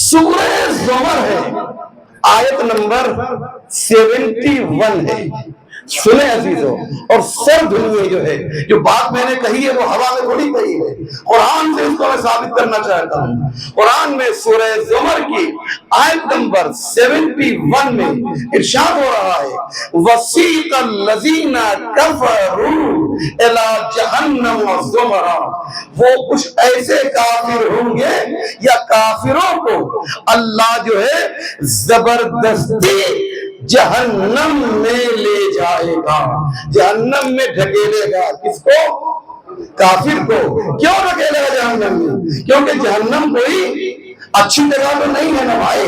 سورہ زمر ہے، آیت نمبر 71 ہے۔ سنیں عزیزو، اور سر دھنیے جو ہے، جو بات میں نے کہی ہے وہ ہوا میں تھوڑی کہی ہے، قرآن سے اس کو میں ثابت کرنا چاہتا ہوں۔ قرآن میں سورہ زمر کی آیت نمبر 71 میں ارشاد ہو رہا ہے، وَسِیقَ الَّذِینَ کَفَرُوا إِلَىٰ جَهَنَّمَ زُمَرًا، وہ کچھ ایسے کافر ہوں گے یا کافروں کو اللہ جو ہے زبردستی جہنم میں لے جائے گا، جہنم میں ڈھکیلے گا۔ کس کو؟ کافر کو۔ کیوں ڈھکیلے گا جہنم میں؟ کیونکہ جہنم کوئی اچھی جگہ تو نہیں ہے نا بھائی،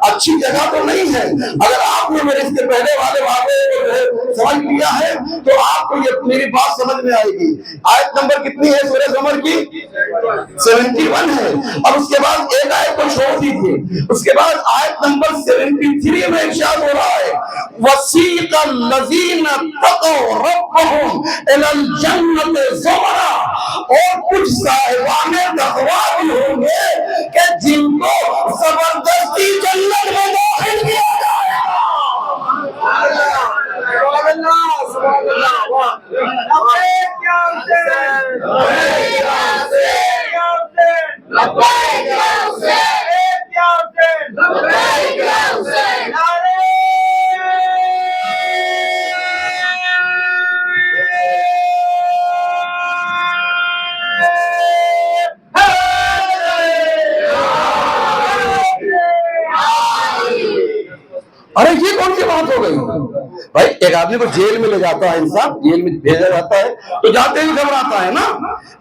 اچھی جگہ تو نہیں ہے۔ اگر آپ نے میرے اس کے پہلے والے واقعے کو سمجھ لیا ہے تو آپ کو یہ میری بات سمجھ میں آئے گی۔ آیت نمبر کتنی ہے سورہ زمر کی؟ 71 ہے۔ اب اس کے بعد ایک آیت کو چھوڑ دیجیے، اس کے بعد آیت نمبر 73 میں ارشاد ہو رہا ہے، وَسِیقَ الَّذِینَ اتَّقَوْا رَبَّهُمْ إِلَى الْجَنَّةِ زُمَرًا، اور کچھ صاحبان تقویٰ بھی ہوں گے کہ جن کو زبردستی جنت میں داخل کیا جائے گا۔ ارے یہ کون سی بات ہو گئی بھائی؟ ایک آدمی کو جیل میں لے جاتا ہے انسان، جیل میں بھیجا جاتا ہے تو جاتے ہی گھبراتا ہے نا،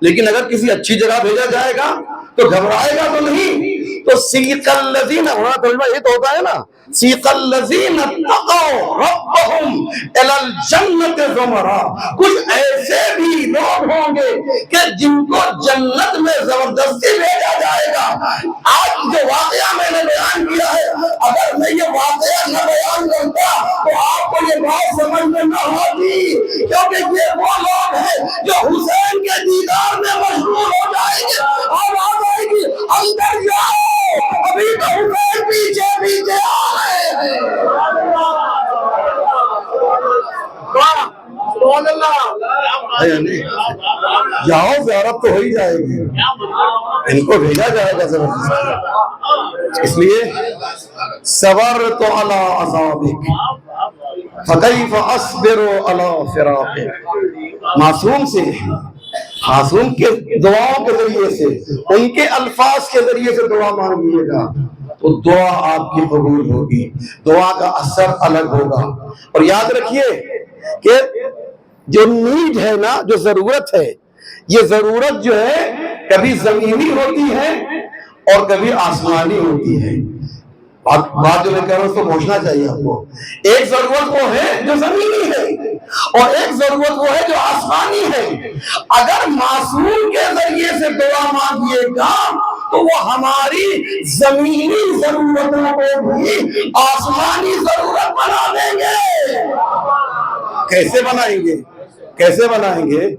لیکن اگر کسی اچھی جگہ بھیجا جائے گا تو گھبرائے گا تو نہیں۔ تو سیق الذین، ترجمہ یہ تو ہوتا ہے نا، سیق الذین اتقوا ربهم الی الجنۃ زمرا، کچھ ایسے بھی لوگ ہوں گے کہ جن کو جنت میں زبردستی بھیجا جائے گا۔ آج جو واقعہ میں نے بیان کیا ہے، اگر میں یہ واقعہ نہ بیان کرتا تو آپ کو یہ بات سمجھ میں نہ ہوتی، کیونکہ یہ وہ لوگ ہیں جو حسین کے دیدار میں مشغول ہو جائیں گے اور آ جائے گی اندر جاؤ، ابھی تو حسین پیچھے پیچھے آ رہے ہیں۔ جاؤ، زیارت تو ہو ہی جائے گی، ان کو بھیجا جائے گا زبردست۔ اس لیے صبرت علی عذابک فکیف اصبر علی فراقک، معصوم سے، معصوم کے دعاؤں کے ذریعے سے، ان کے الفاظ کے ذریعے سے دعا مانگیے گا تو دعا آپ کی قبول ہوگی، دعا کا اثر الگ ہوگا۔ اور یاد رکھیے کہ جو نیڈ ہے نا، جو ضرورت ہے، یہ ضرورت جو ہے کبھی زمینی ہوتی ہے اور کبھی آسمانی ہوتی ہے۔ بات جو میں کہہ رہا ہوں اس کو پہنچنا چاہیے آپ کو۔ ایک ضرورت وہ ہے جو زمینی ہے اور ایک ضرورت وہ ہے جو آسمانی ہے۔ اگر معصوم کے ذریعے سے دعا مانگیے گا تو وہ ہماری زمینی ضرورتوں کو بھی آسمانی ضرورت بنا دیں گے۔ کیسے بنائیں گے؟ کیسے بنائیں گے؟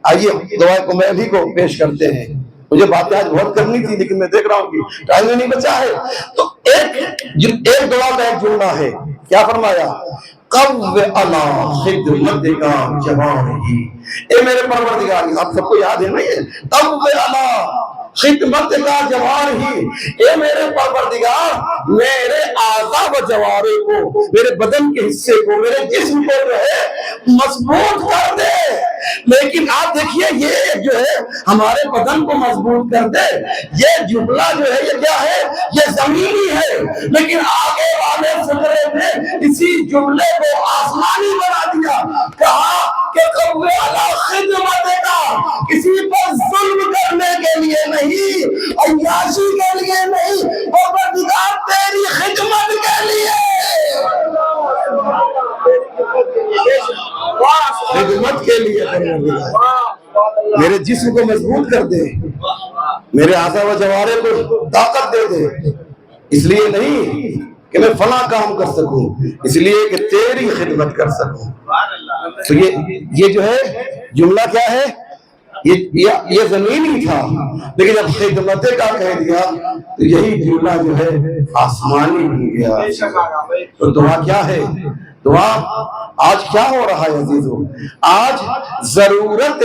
آئیے دعا کمیلی کو پیش کرتے ہیں۔ مجھے باتیں آج بہت کرنی تھی لیکن میں دیکھ رہا ہوں کہ ٹائم میں نہیں بچا ہے، تو ایک دعا کا ایک جملہ ہے، کیا فرمایا؟ قو علی خدمتک جوارحی، اے میرے پروردگار، آپ سب کو یاد ہے نا یہ، قو علی خدمتک جوارحی، اے میرے پروردگار میرے اعضاء و جوارح کو، میرے بدن کے حصے کو، میرے جسم کو جو ہے مضبوط کر دے، لیکن آپ دیکھیے یہ جو ہے ہمارے بدن کو مضبوط کر دے، یہ جملہ جو ہے یہ کیا ہے؟ یہ زمینی ہے، لیکن آگے والے فقرے میں اسی جملے کو آسمانی بنا دیا، کہا کہ قوی علی خدمت کا، کسی پر ظلم کرنے کے لیے نہیں، عیاشی کے لیے نہیں، پروردگار تیری خدمت کے لیے، خدمت کے لیے پروردگار میرے جسم کو مضبوط کر دے، میرے اعضاء و جوارح کو طاقت دے دے، اس لیے نہیں کہ میں فلاں کام کر سکوں، اس لیے کہ تیری خدمت کر سکوں۔ تو یہ جو ہے جملہ کیا ہے؟ یہ زمینی تھا، لیکن جب خدمت کا کہہ دیا تو یہی جملہ جو ہے آسمانی بن گیا۔ تو دعا کیا ہے؟ دعا آج کیا ہو رہا ہے عزیزو؟ آج ضرورت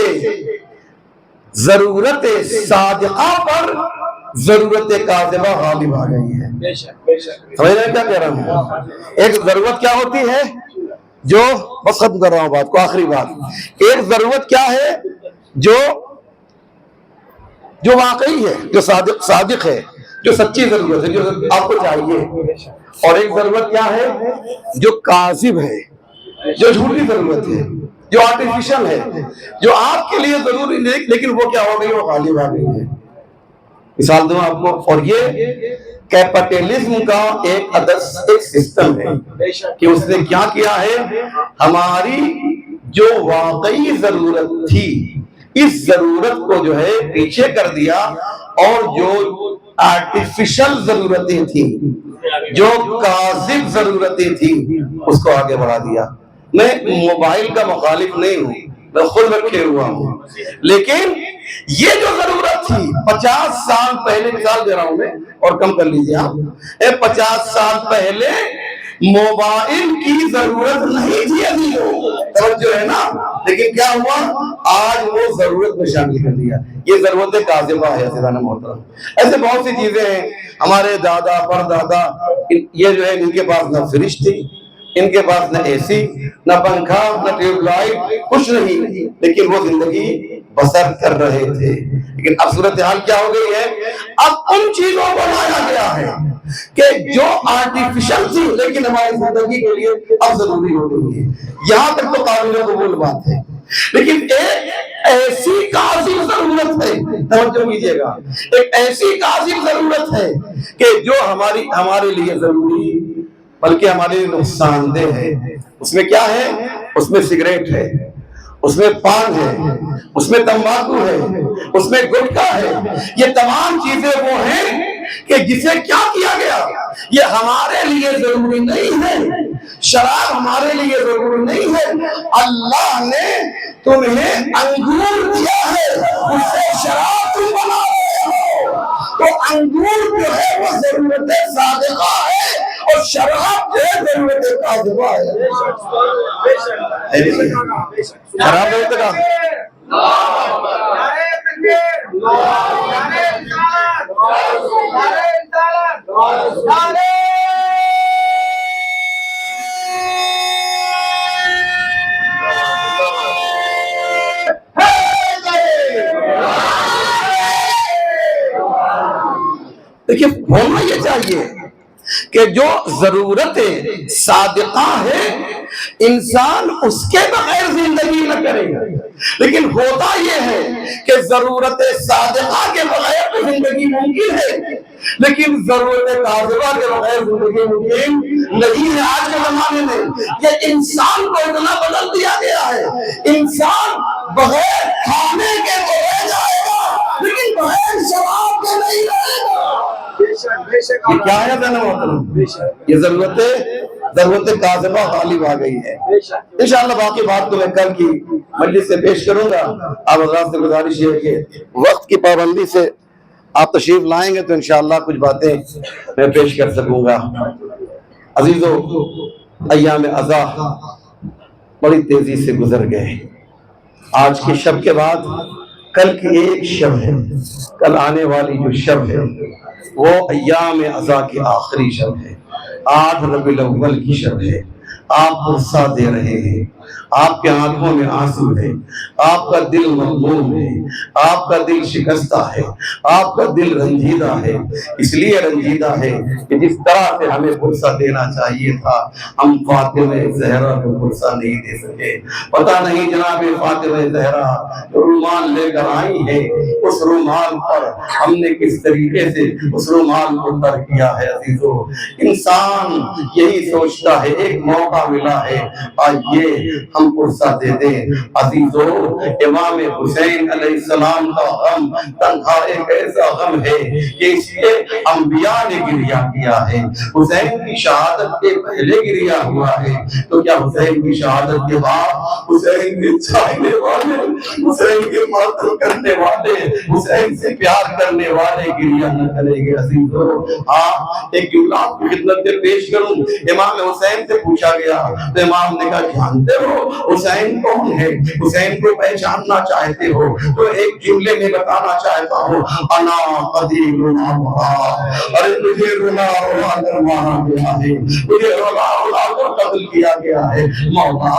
صادقہ پر ضرورت کاذبہ غالب آ گئی ہے۔ سمجھ رہے ہیں کیا کہہ رہا ہوں؟ ایک ضرورت کیا ہوتی ہے جو، بس ختم کر رہا ہوں بات کو، آخری بات، ایک ضرورت کیا ہے جو واقعی ہے، جو صادق ہے، جو سچی ضرورت ہے، جو آپ کو چاہیے، اور ایک ضرورت کیا ہے جو کاذب ہے، جو جھوٹی ضرورت ہے، جو آرٹیفیشل ہے، جو آپ کے لیے ضروری نہیں لیکن وہ کیا ہو گئی؟ وہ غالب آ گئی ہے۔ مثال دوں آپ کو، اور یہ کیپٹلزم کا ایک سسٹم ہے کہ اس نے کیا کیا ہے، ہماری جو واقعی ضرورت تھی اس ضرورت کو جو ہے پیچھے کر دیا، اور جو آرٹیفیشل ضرورتیں تھیں، جو کاذب ضرورتیں تھیں، اس کو آگے بڑھا دیا۔ میں موبائل کا مخالف نہیں ہوں، میں خود رکھے ہوا ہوں، لیکن یہ جو ضرورت تھی 50 سال پہلے، مثال دے رہا ہوں میں، اور کم کر لیجیے آپ، 50 سال پہلے موبائل کی ضرورت نہیں تھی ابھی، توجہ ہے نا، لیکن کیا ہوا؟ آج وہ ضرورت میں شامل کر دیا۔ یہ ضرورت کاذبہ ہے عزیزان محترم۔ ایسے بہت سی چیزیں ہیں، ہمارے دادا پردادا، یہ جو ہے ان کے پاس نہ فریج تھی، ان کے پاس نہ اے سی، نہ پنکھا، نہ ٹیوب لائٹ، کچھ نہیں، لیکن وہ زندگی بسر کر رہے تھے۔ لیکن اب صورتحال کیا ہو گئی ہے؟ اب ان چیزوں کو لایا گیا ہے کہ جو آرٹیفیشل تھی لیکن ہماری زندگی کے لیے اب ضروری ہو گئی ہے۔ یہاں تک تو قابل قبول بات ہے، لیکن ایک ایسی کاذب ضرورت ہے، توجہ کیجیے گا، ایک ایسی کاذب ضرورت ہے کہ جو ہمارے لیے ضروری بلکہ ہمارے لیے نقصان دہ ہے۔ اس میں کیا ہے؟ اس میں سگریٹ ہے، اس میں پان ہے، اس میں تمباکو ہے، اس میں گٹکا ہے۔ یہ تمام چیزیں وہ ہیں کہ جسے کیا کیا گیا؟ یہ ہمارے لیے ضروری نہیں ہے، شراب ہمارے لیے ضروری نہیں ہے۔ اللہ نے تمہیں انگور دیا ہے، اس سے شراب تم بنا رہے ہو، تو انگور جو ہے وہ ضرورت صادقہ ہے، اور شراب جو ہے ضرورت کاذبہ ہے۔ شراب ضرورت کا دیکھیے، ہونا یہ چاہیے کہ جو ضرورت صادقہ ہے انسان اس کے بغیر زندگی نہ کرے گا، لیکن ہوتا یہ ہے کہ ضرورت صادقہ کے بغیر تو زندگی ممکن ہے، لیکن ضرورت کاذبہ کے بغیر زندگی ممکن نہیں ہے۔ آج کے زمانے میں یہ انسان کو اتنا بدل دیا گیا ہے، انسان بغیر کھانے کے تو رہ جائے گا لیکن بغیر شراب کے نہیں رہے گا۔ یہ کیا ہے محترم؟ یہ ضرورت کاذبہ غالب آ گئی ہے۔ انشاءاللہ باقی بات تو میں کل کی مجلس سے پیش کروں گا۔ آپ حضرات سے گزارش ہے کہ وقت کی پابندی سے آپ تشریف لائیں گے تو انشاءاللہ کچھ باتیں میں پیش کر سکوں گا۔ عزیزو، ایام عزا بڑی تیزی سے گزر گئے۔ آج کی شب کے بعد کل کی ایک شب ہے، کل آنے والی جو شب ہے وہ ایام عزا کی آخری شب ہے، 8 ربیع الاول کی شب ہے۔ آپ عرصہ دے رہے ہیں، آپ کے آنکھوں میں آنسو ہے، آپ کا دل مغموم ہے، آپ کا دل شکستہ ہے، آپ کا دل رنجیدہ ہے۔ اس لیے رنجیدہ ہے کہ جس طرح سے ہمیں فرصہ دینا چاہیے تھا ہم فاطمہ زہرا کو فرصہ نہیں دے سکے۔ پتہ نہیں جناب فاطمہ زہرا جو رومال لے کر آئی ہے اس رومال پر ہم نے کس طریقے سے اس رومال کو تر کیا ہے۔ عزیزو انسان یہی سوچتا ہے ایک موقع ملا ہے آئیے ہم فرصہ دے دیں۔ عزیزو امام حسین علیہ السلام کا غم تنہا ایک ایسا غم ہے کہ اس لیے انبیاء نے گریہ کیا ہے۔ حسین کی شہادت کے پہلے گریہ ہوا ہے تو کیا حسین کی شہادت کے بعد حسین کے چاہنے والے، حسین کے ماتم کرنے والے، حسین سے پیار کرنے والے گریہ نہ کریں گے؟ عزیزو ایک جملہ آپ کی خدمت میں پیش کروں۔ امام حسین سے پوچھا گیا تو امام نے کہا جانتے ہو حسین کون ہے؟ حسین کو پہچاننا چاہتے ہو تو ایک جملے میں بتانا چاہتا ہوں، انا قدیر الامرا، ارے مجھے رلا رلا کر مارا گیا ہے، مجھے رلا رلا کر قتل کیا گیا ہے۔ مولا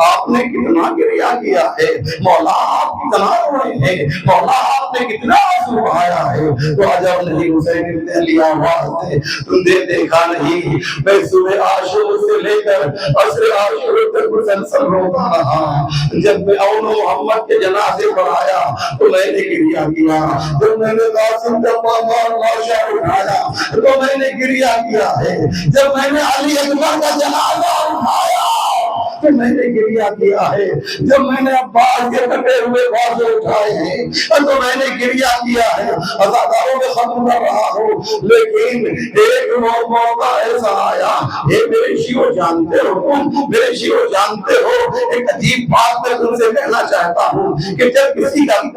آپ نے کتنا گریہ کیا ہے، مولا آپ کتنا روئے ہیں، مولا آپ نے کتنا آنسو بہایا ہے۔ تو عجب نہیں حسین ابن علی آواز نے تم نے دیکھا نہیں میں صبح عاشور سے لے کر عصر عاشور تک مسلسل روتا رہا۔ جب میں اون محمد کے جنازے پر آیا تو میں نے گریہ کیا، جب میں نے قاسم کا لاشا اٹھایا تو میں نے گریہ کیا ہے، جب میں نے علی اکبر کا جنازہ اٹھایا تو میں نے گریہ کیا ہے، جب میں نے عباس کے کٹے ہوئے بازو اٹھائے ہیں تو میں نے گریہ کیا ہے۔ عزاداروں میں ختم کر رہا ہوں لیکن ایک موقع ایسا آیا، اے میرے شیعو جانتے ہو تم، میرے شیعو جانتے ہو ایک عجیب بات میں تم سے کہنا چاہتا ہوں کہ جب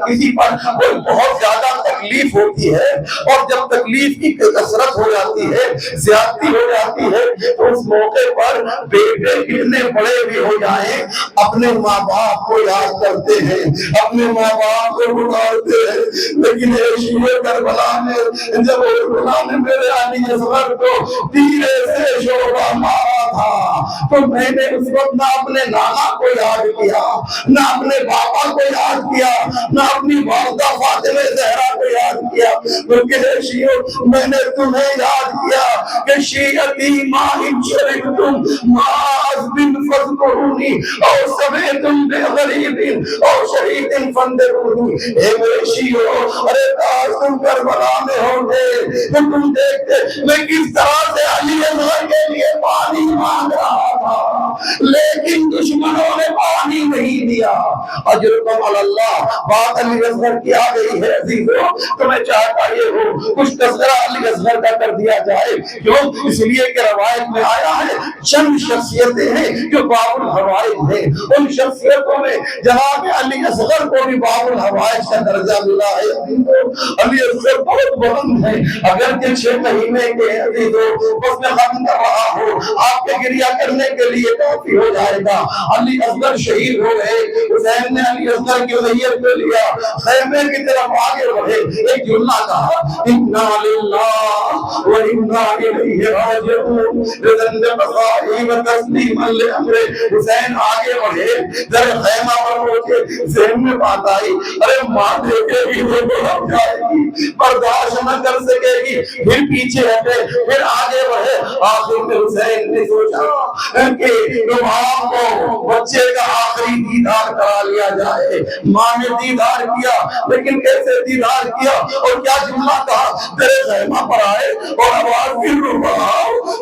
کسی پر کوئی بہت زیادہ تکلیف ہوتی ہے اور جب تکلیف کی کثرت ہو جاتی ہے، زیادتی ہو جاتی ہے تو اس موقع پر بیٹے کتنے بڑے بھی ہو جائیں اپنے ماں باپ کو یاد کرتے ہیں، اپنے ماں باپ کو بلاتے ہیں۔ لیکن شیعہ کربلا میں جب کربلا نے میرے علی اصغر کو تیرے سے شعبہ مارا تھا تو میں نے اس وقت نہ اپنے نانا کو یاد کیا، نہ اپنے بابا کو یاد کیا، نہ اپنی والدہ فاطمہ زہرا کو یاد کیا، بلکہ شیعہ میں نے تمہیں یاد کیا کہ شیعتی ما ان شرکتم معاذ بن فذکرونی او سمیتم بغریب او شہید فاندرونی۔ اے میرے شیعہ ارے کاش تم کربلا میں ہوں گے تو تم دیکھتے میں کس طرح سے علی اصغر کے لیے پانی مانگ رہا تھا لیکن دشمنوں نے پانی نہیں دیا۔ اجرکم علی اللہ، بات علی اصغر کی آ گئی ہے عزیزو تو میں چاہتا یہ ہوں کچھ تذکرہ علی اصغر کا کر دیا جائے، کیوں؟ اس لیے کہ روایت میں آیا ہے چند شخصیتیں ہیں جو باب الحوائج ہیں، ان شخصیتوں میں جناب علی اصغر کو بھی باب الحوائج کا درجہ ملا ہے۔ علی اصغر بہت بلند ہے، اگر کہ 6 مہینے کے عزیزو بس میں ختم کر رہا ہوں، آپ کے گریہ کرنے کے لیے کافی ہو جائے گا۔ علی اصغر شہید ہو گئے، حسین نے علی اصغر کی وصیت کو لیا، خیمے کی طرف آگے بڑھے، ایک جملہ کہا انا للہ و انا الیہ راجعون بذنب قضائی و تسلیما لامر۔ حسین آگے بڑھے، ذرا خیمہ پر پہنچے، ذہن میں بات آئی ارے ماں دیکھے گی تو بڑھ جائے گی، برداشت نہ کر سکے گی، پھر پیچھے ہٹے، پھر آگے بڑھے۔ آخر میں حسین نے سوچا کہ باپ کو بچے کا آخری دیدار کرا لیا جائے۔ ماں نے دیدار کیا لیکن کیسے دیدار کیا اور کیا جملہ کہا؟ تیرے خیمہ پر آئے اور آواز بھی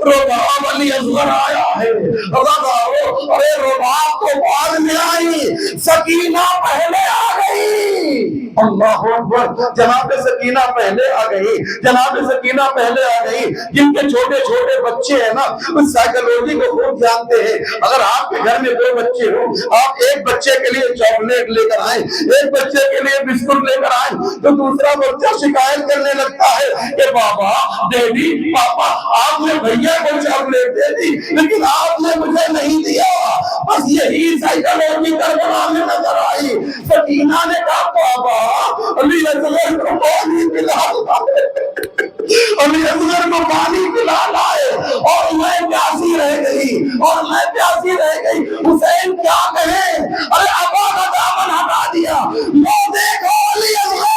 رباب علی اصغر آیا ہے، ارے رباب تو بعد میں آئی، سکینہ پہلے آ گئی۔ اللہ اکبر، جناب سکینہ پہلے آ گئی، جناب سکینہ پہلے آ گئی۔ جن کے چھوٹے چھوٹے بچے ہیں نا اس سائیکالوجی کو خوب جانتے ہیں، اگر آپ کے گھر میں 2 بچے ہوں، آپ ایک بچے کے لیے چاکلیٹ لے کر آئیں، ایک بچے کے لیے بسکٹ لے کر آئیں تو دوسرا بچہ شکایت کرنے لگتا ہے کہ بابا ڈیڈی پاپا آپ نے بھیا کو چاکلیٹ دے دی لیکن آپ نے مجھے نہیں دیا۔ بس یہی سائیکالوجی کربلا میں نظر آئی۔ سکینہ نے کہا بابا علی اصغر کو پانی پلا علی اصغر کو پانی پلا لائے اور میں پیاسی رہ گئی۔ اور میں پیاسی رہ گئی، حسین کیا کہے؟ ارے ابا کا دامن ہٹا دیا، لو دیکھو علی اصغر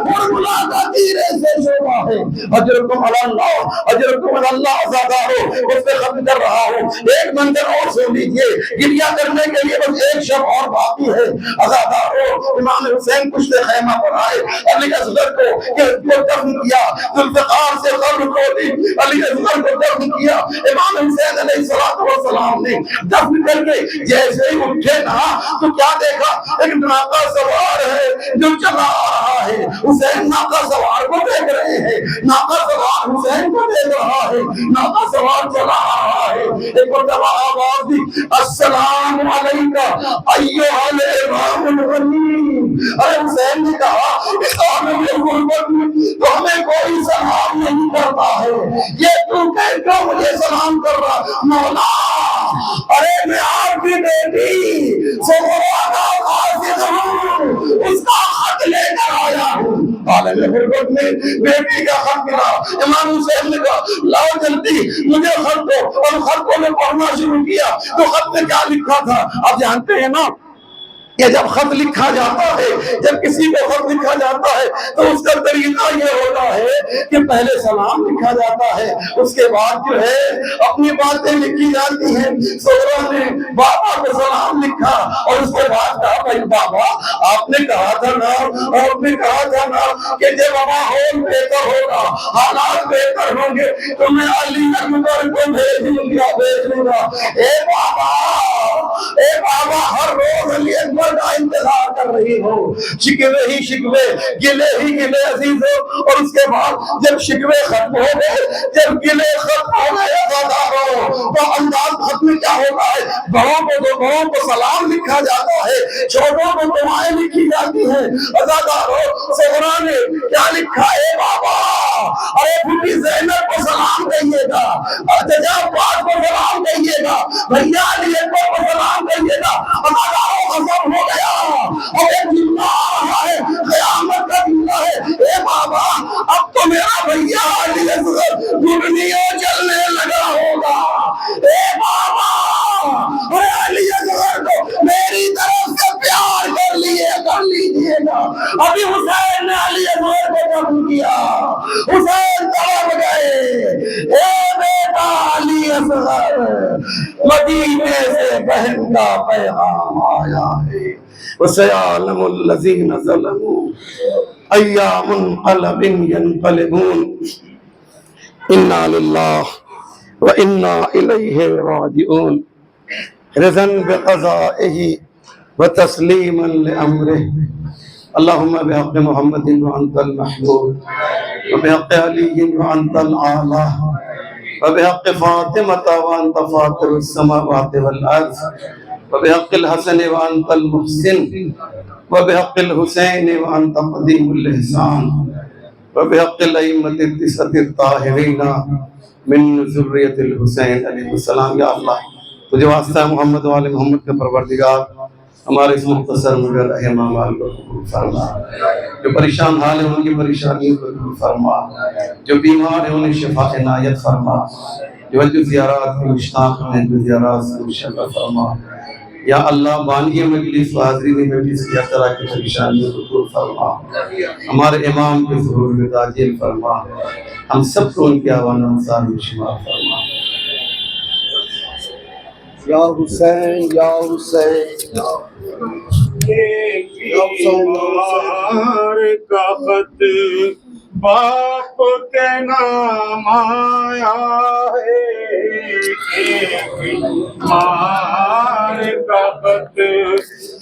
مرملا کا تیرے سے شعبہ ہے، اجرکم علی اللہ اجرکم علی اللہ ازادارو، اس سے ختم کر رہا ہوں۔ ایک منظر اور سن لیجئے، گریہ کرنے کے لیے بس ایک شب اور باقی ہے۔ ازادارو، امام حسین کشت خیمہ پر آئے، علی اصغر کو دفن کیا، ذوالفقار سے قبر کھودی، علی اصغر کو دفن کیا۔ امام حسین علیہ السلام نے دفن کر کے جیسے ہی اٹھے نا تو کیا دیکھا؟ ایک ناقہ سوار ہے جو چلا آ رہا ہے، حسین ناقہ سوار کو دیکھ رہے ہیں، ناقہ سوار حسین کو دیکھ رہا ہے، ناقہ سوار چلا آ رہا ہے۔ ایک مرتبہ آواز دی، السلام علیکہ ایھا الامام الغنی۔ ارے حسین نے کہا اس عالم غربت میں تو ہمیں کوئی سلام نہیں کرتا ہے، یہ تو کیسا مجھے سلام کر رہا؟ مولا ارے میں آپ کی بیٹی سغرا کا قاصد ہوں، اس کا خط لے کر آیا ہوں۔ عالم غربت میں بیٹی کا خط ملا، امام حسین نے کہا لاؤ جلدی مجھے خط دو، اور خط کو میں پڑھنا شروع کیا تو خط میں کیا لکھا تھا آپ جانتے ہیں نا کہ جب خط لکھا جاتا ہے، جب کسی کو خط لکھا جاتا ہے تو اس کا طریقہ یہ ہوتا ہے کہ پہلے سلام لکھا جاتا ہے، اس کے بعد جو ہے اپنی باتیں لکھی جاتی ہیں۔ سغرا نے بابا کو سلام لکھا اور اس کے بعد کہا بھائی بابا آپ نے کہا تھا نا، آپ نے کہا تھا نا کہ جب ماحول بہتر ہوگا، حالات بہتر ہوں گے تو میں علی اکبر کو بھیجوں گا۔ اے بابا ہر روز علی اکبر کا انتظار کر رہی ہو، شکوے ہی شکوے، گلے ہی گلے عزیزو، اور اس کے بعد جب شکوے ختم ہو گئے، جب گلے ختم ہو گئے تو انداز ختم کیا ہوتا ہے؟ بڑوں کو سلام لکھا جاتا ہے، چھوٹوں کو دعائیں لکھی جاتی ہیں۔ عزادارو سغرا نے کیا لکھا ہے بابا؟ ارے بیٹی زینب کو سلام کہیے گا، تجاب پاک کو سلام کہیے گا، بھیا علی اکبر کو سلام کہیے گا۔ عزادارو ختم ہو گیا اور ایک جملہ آ رہا ہے، قیامت کا جملہ ہے، اے بابا اب تو میرا بھیا علی اصغر گھٹنیوں چلنے لگا ہوگا۔ اے بابا ارے علی اصغر کو میری طرف سے پیار کر لیجیے گا۔ ابھی حسین نے علی اصغر کو دفن کیا، حسین تڑپ گئے، اے بیٹا علی اصغر مدینے سے بہن کا پیغام آیا ہے، وسيعلم الذين ظلموا أي منقلب ينقلبون إنا لله وإنا إليه راجعون رضا بقضائه وتسليما لأمره اللهم بحق محمد وأنت المحمود وبحق علي وأنت الأعلى وبحق فاطمة وأنت فاطر السماوات والأرض وبحق الحسن وأنت المحسن وبحق الحسين وأنت قديم الإحسان وبحق الأئمة التسعة الطاهرين من ذرية الحسين علیہ السلام۔ یا اللہ تجھے واسطہ محمد و آل محمد کے پروردگار ہمارے اس مختصر مگر اہم اعمال کو قبول فرما، جو پریشان حال ہیں ان کی پریشانیوں کو دور فرما، جو بیمار ہیں انہیں شفا عنایت فرما، جو زیارات کی مشتاق ہیں جو زیارات سے مشرف فرما۔ یا اللہ بانی مجلس و حاضرین مجلس کی ہر طرح کی پریشانیوں کو دور فرما، ہمارے امام کے ظہور میں تاجیل فرما، ہم سب کو ان کے آوان انصار میں شمار فرما۔ یا حسین یا حسین بیمار کا خط باپ کے نام آیا ہے، بیمار کا خط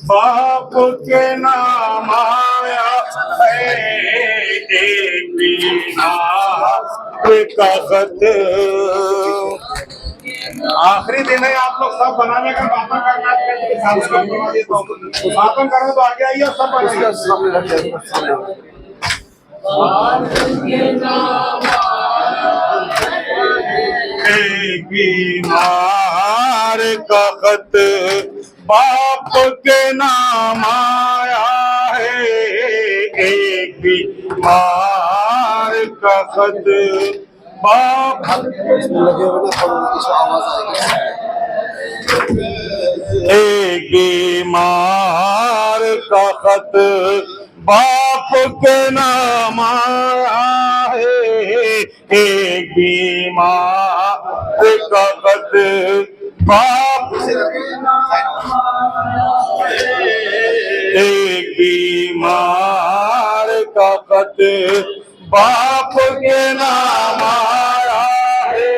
باپ کے نام آیا ہے، بیمار کا خط۔ آخری دن ہے، آپ لوگ سب بنانے کا ماتم کرنا ہے، ماتم کرنا تو آگے آئیے سب بنائیے۔ ایک بیمار کا خط باپ کے نام آیا ہے، ایک بیمار کا خط باپ لگے ہوئے نا آواز آئے گی۔ ایک بیمار کا خط باپ کے نام آیا ہے، ایک بیمار کا خط باپ ایک بیمار کا خط باپ کے نام آیا ہے،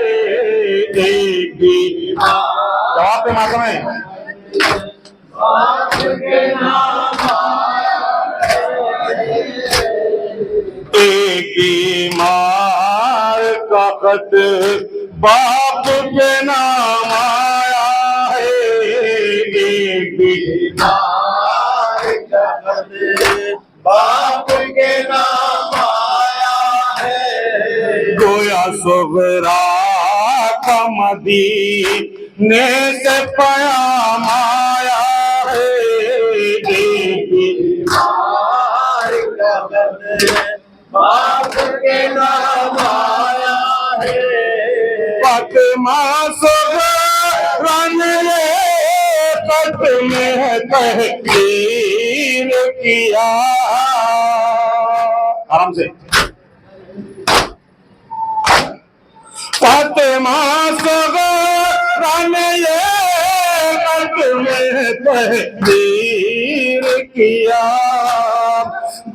ایک بیمار جواب پہ ماتم ہے ایک بیمار کا خط باپ کے نام آیا ہے، ایک بیمار کا خط باپ کے نام آیا ہے، گویا صغرا کا مدینے سے پیام آیا ہے، ایک بیمار کا خط باپ کے نام آیا ہے، فاطمہ صغرا نے خط میں تحریر کیا، آرام سے فاطمہ صغرا نے خط میں تحریر کیا،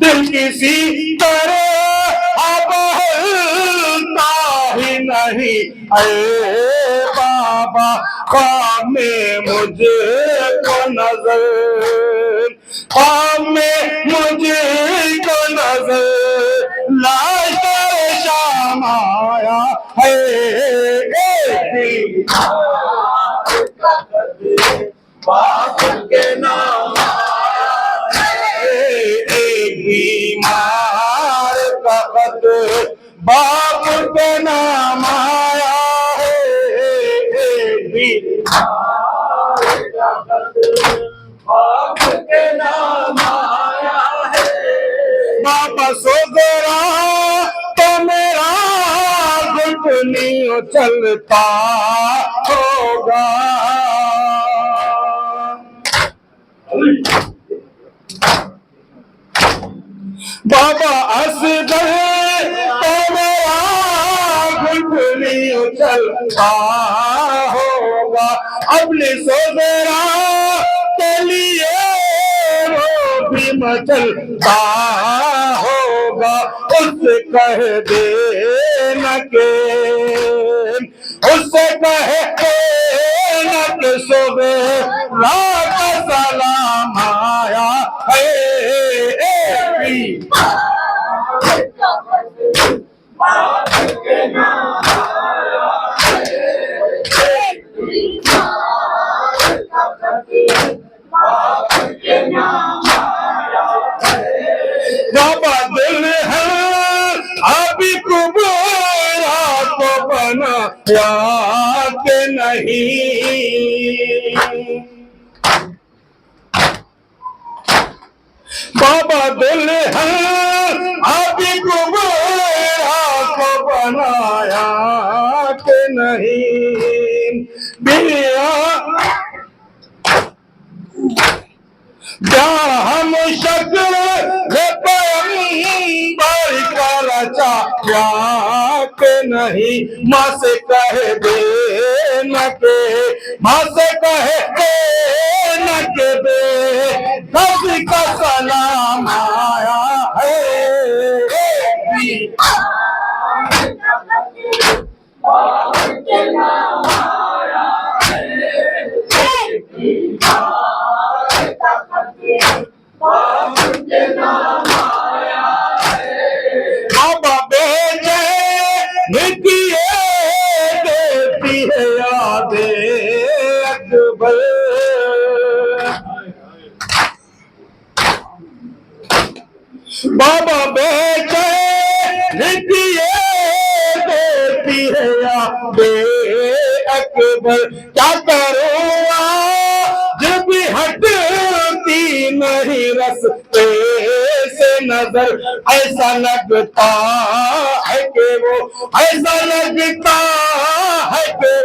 دل کسی طرح بہلتا ہی نہیں، اے بابا خواب میں مجھے کو نظر، خواب میں مجھے کو نظر لاش شام آیا ہے، ایک باپ کے نام آیا ہے، ایک بیمار کا خط باپ کے نام آیا ہے، ایک بیمار کا خط باپ کے نام آیا ہے، بابا صغرا تو میرا گھٹنی چلتا ہوگا، بابا اصغر تو میرا گھٹنی چلتا ہوگا، اپنی صغرا کے لیے وہ بھی مچلتا ہوگا، اس سے کہہ دینا کہ اس سے کہہ دینا کہ صغرا کا سلام آیا ہے، بابا دل ہے ابھی کبیرہ کو بنا یاد نہیں، بابا دل ہے ابھی کبیرہ کو بنایا کہ نہیں، بیا جہاں ہم شکل پیغمبر کا رچا یا کہ نہیں، ماں سے کہہ دینا کہ ماں سے کہہ دینا کہ بے نبی کا سلام آیا ہے، بابا بیٹے نکیے دیتی ہے یاد اکبر، بابا بیٹے نکیے دیتی ہے یاد اکبر، کیا کروں جب بھی ہٹتی نہیں رستے سے نظر، ایسا لگتا ہے کہ وہ ایسا لگتا ہے کہ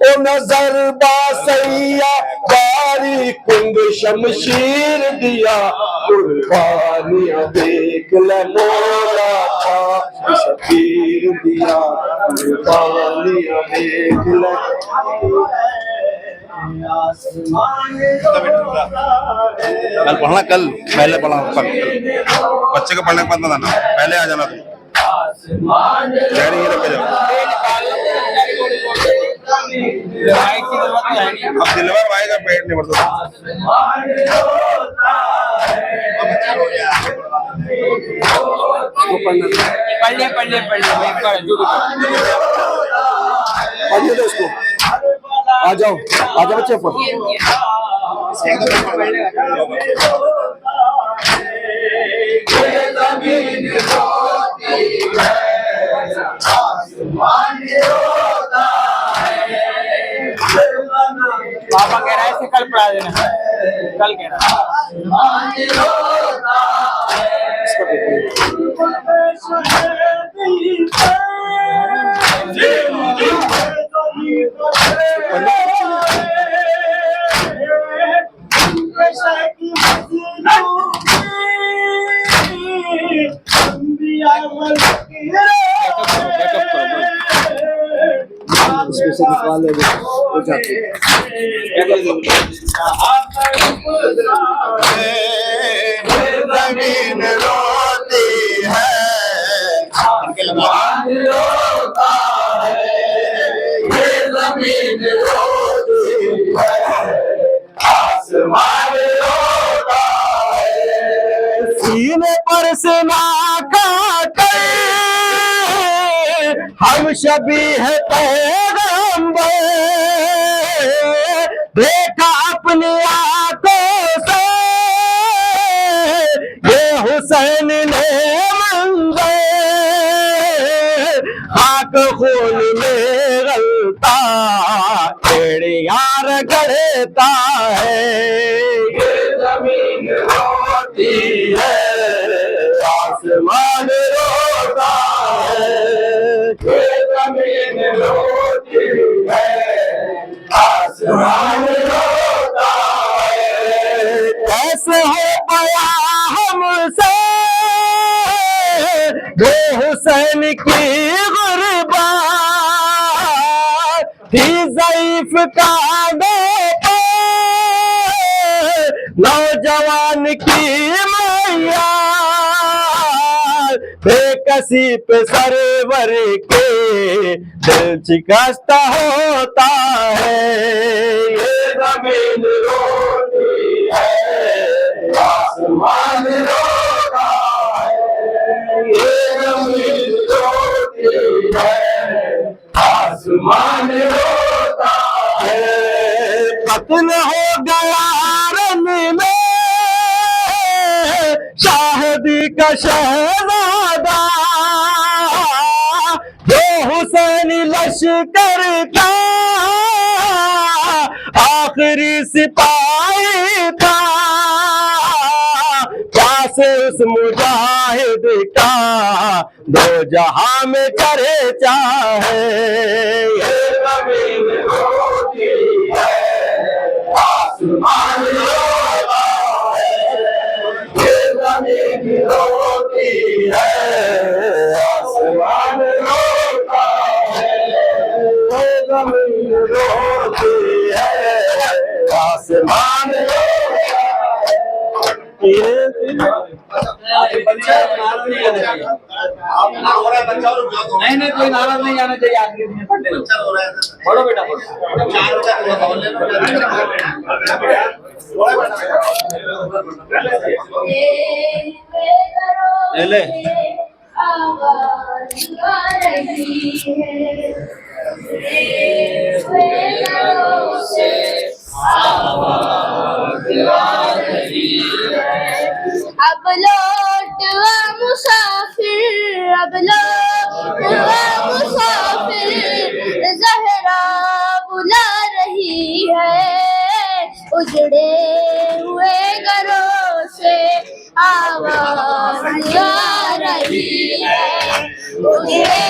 او نظر باسیا باری کنڈ شمشیر دیا قربانیاں دیکھ لے مولا پاک شبیر دیا قربانیاں دیکھ لے کل پڑھنا، کل پہلے پڑھا کل بچے کو پڑھنے کے بعد نہ جانا، پہلے آ جانا تم ڈیڈی یہ رکھے جاؤ. اب دلور آئے گا پیٹ نہیں بھرتا. پڑھنے دو اس کو. آ جاؤ بچے پر. پاپا کہہ رہا ہے اسے کل پڑھا دینا، کل کہہ رہا اس میں سے نکال لے ہو جاتے زمین روتی ہے زمین روتی ہے آسمان روتا ہے سینے پر سے نہ کاٹے ہم شبیہ پیغمبر دیکھا اپنی آنکھوں سے یہ حسین نے منظر خاک خون میں غلطا ایڑیاں رگڑتا ہے زمین روتی ہے آسمان روتا ہے زمین روتی ہے آسمان روتا ہے کیسے ہو گیا ہم سے بے حسین کی غربت تھی ضعیف کاندھوں پہ نوجوان کی معیار بے کسی پہ سرور کے دل شکست ہوتا ہے زمین روتی ہے آسمان روتا ہے زمین روتی ہے آسمان روتا ہے قتل ہو گیا رن میں شاہدی کا شہزادہ جو حسین لشکر کا آخری سپاہی تھا پاس اس مجاہد کا دو جہاں میں چرچا ہے زمین روتی ہے آسمان روتا ہے زمین روتی ہے آسمان روتا ہے زمین روتی ہے آسمان نہیں کوئی ناراض نہیں آنا چاہیے آدمی پڑھنے لو پڑھو بیٹا لے اب لوٹ مسافر اب لوٹ مسافر زہرا بلا رہی ہے اجڑے ہوئے گھروں سے آواز آ رہی ہے اجڑے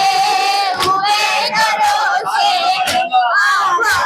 ہوئے گھروں سے آواز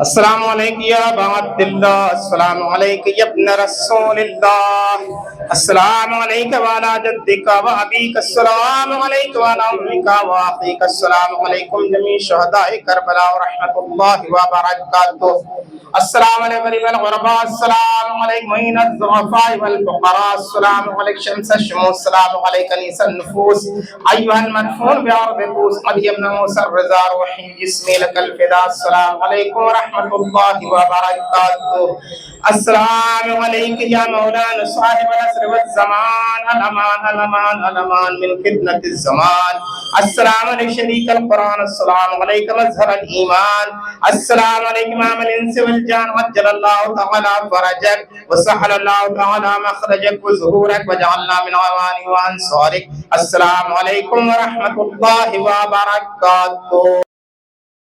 السلام علیکم یا بعد اللہ السلام علیکم یا ابن رسول اللہ السلام علیکم وعلا جدک و ابیک السلام علیکم وعلا امک و اخیک السلام علیکم جمیع شہداء کربلا و رحمت اللہ وبرکاتہ السلام علیکم غریب الغرباء السلام علیکم معین الضعفاء والفقراء السلام علیکم شمس الشموس السلام علیکم انیس النفوس ایها المدفون بعرض طوس مدی ابن موسى الرضا روحی جسمی لک الفدا السلام علیکم ورحمت اللہ وبرکاتہ السلام علیکم یا مولانا صاحب العصر والزمان الامان الامان الامان من فتنة الزمان السلام علیکم شریک القرآن السلام علیکم مظہر الایمان السلام علیکم عام الانس والجان عجل اللہ تعالی فرجک وسحل اللہ تعالی مخرجک وظہورک وجعلنا من عوانی وانصارک السلام علیکم ورحمت اللہ وبرکاتہ.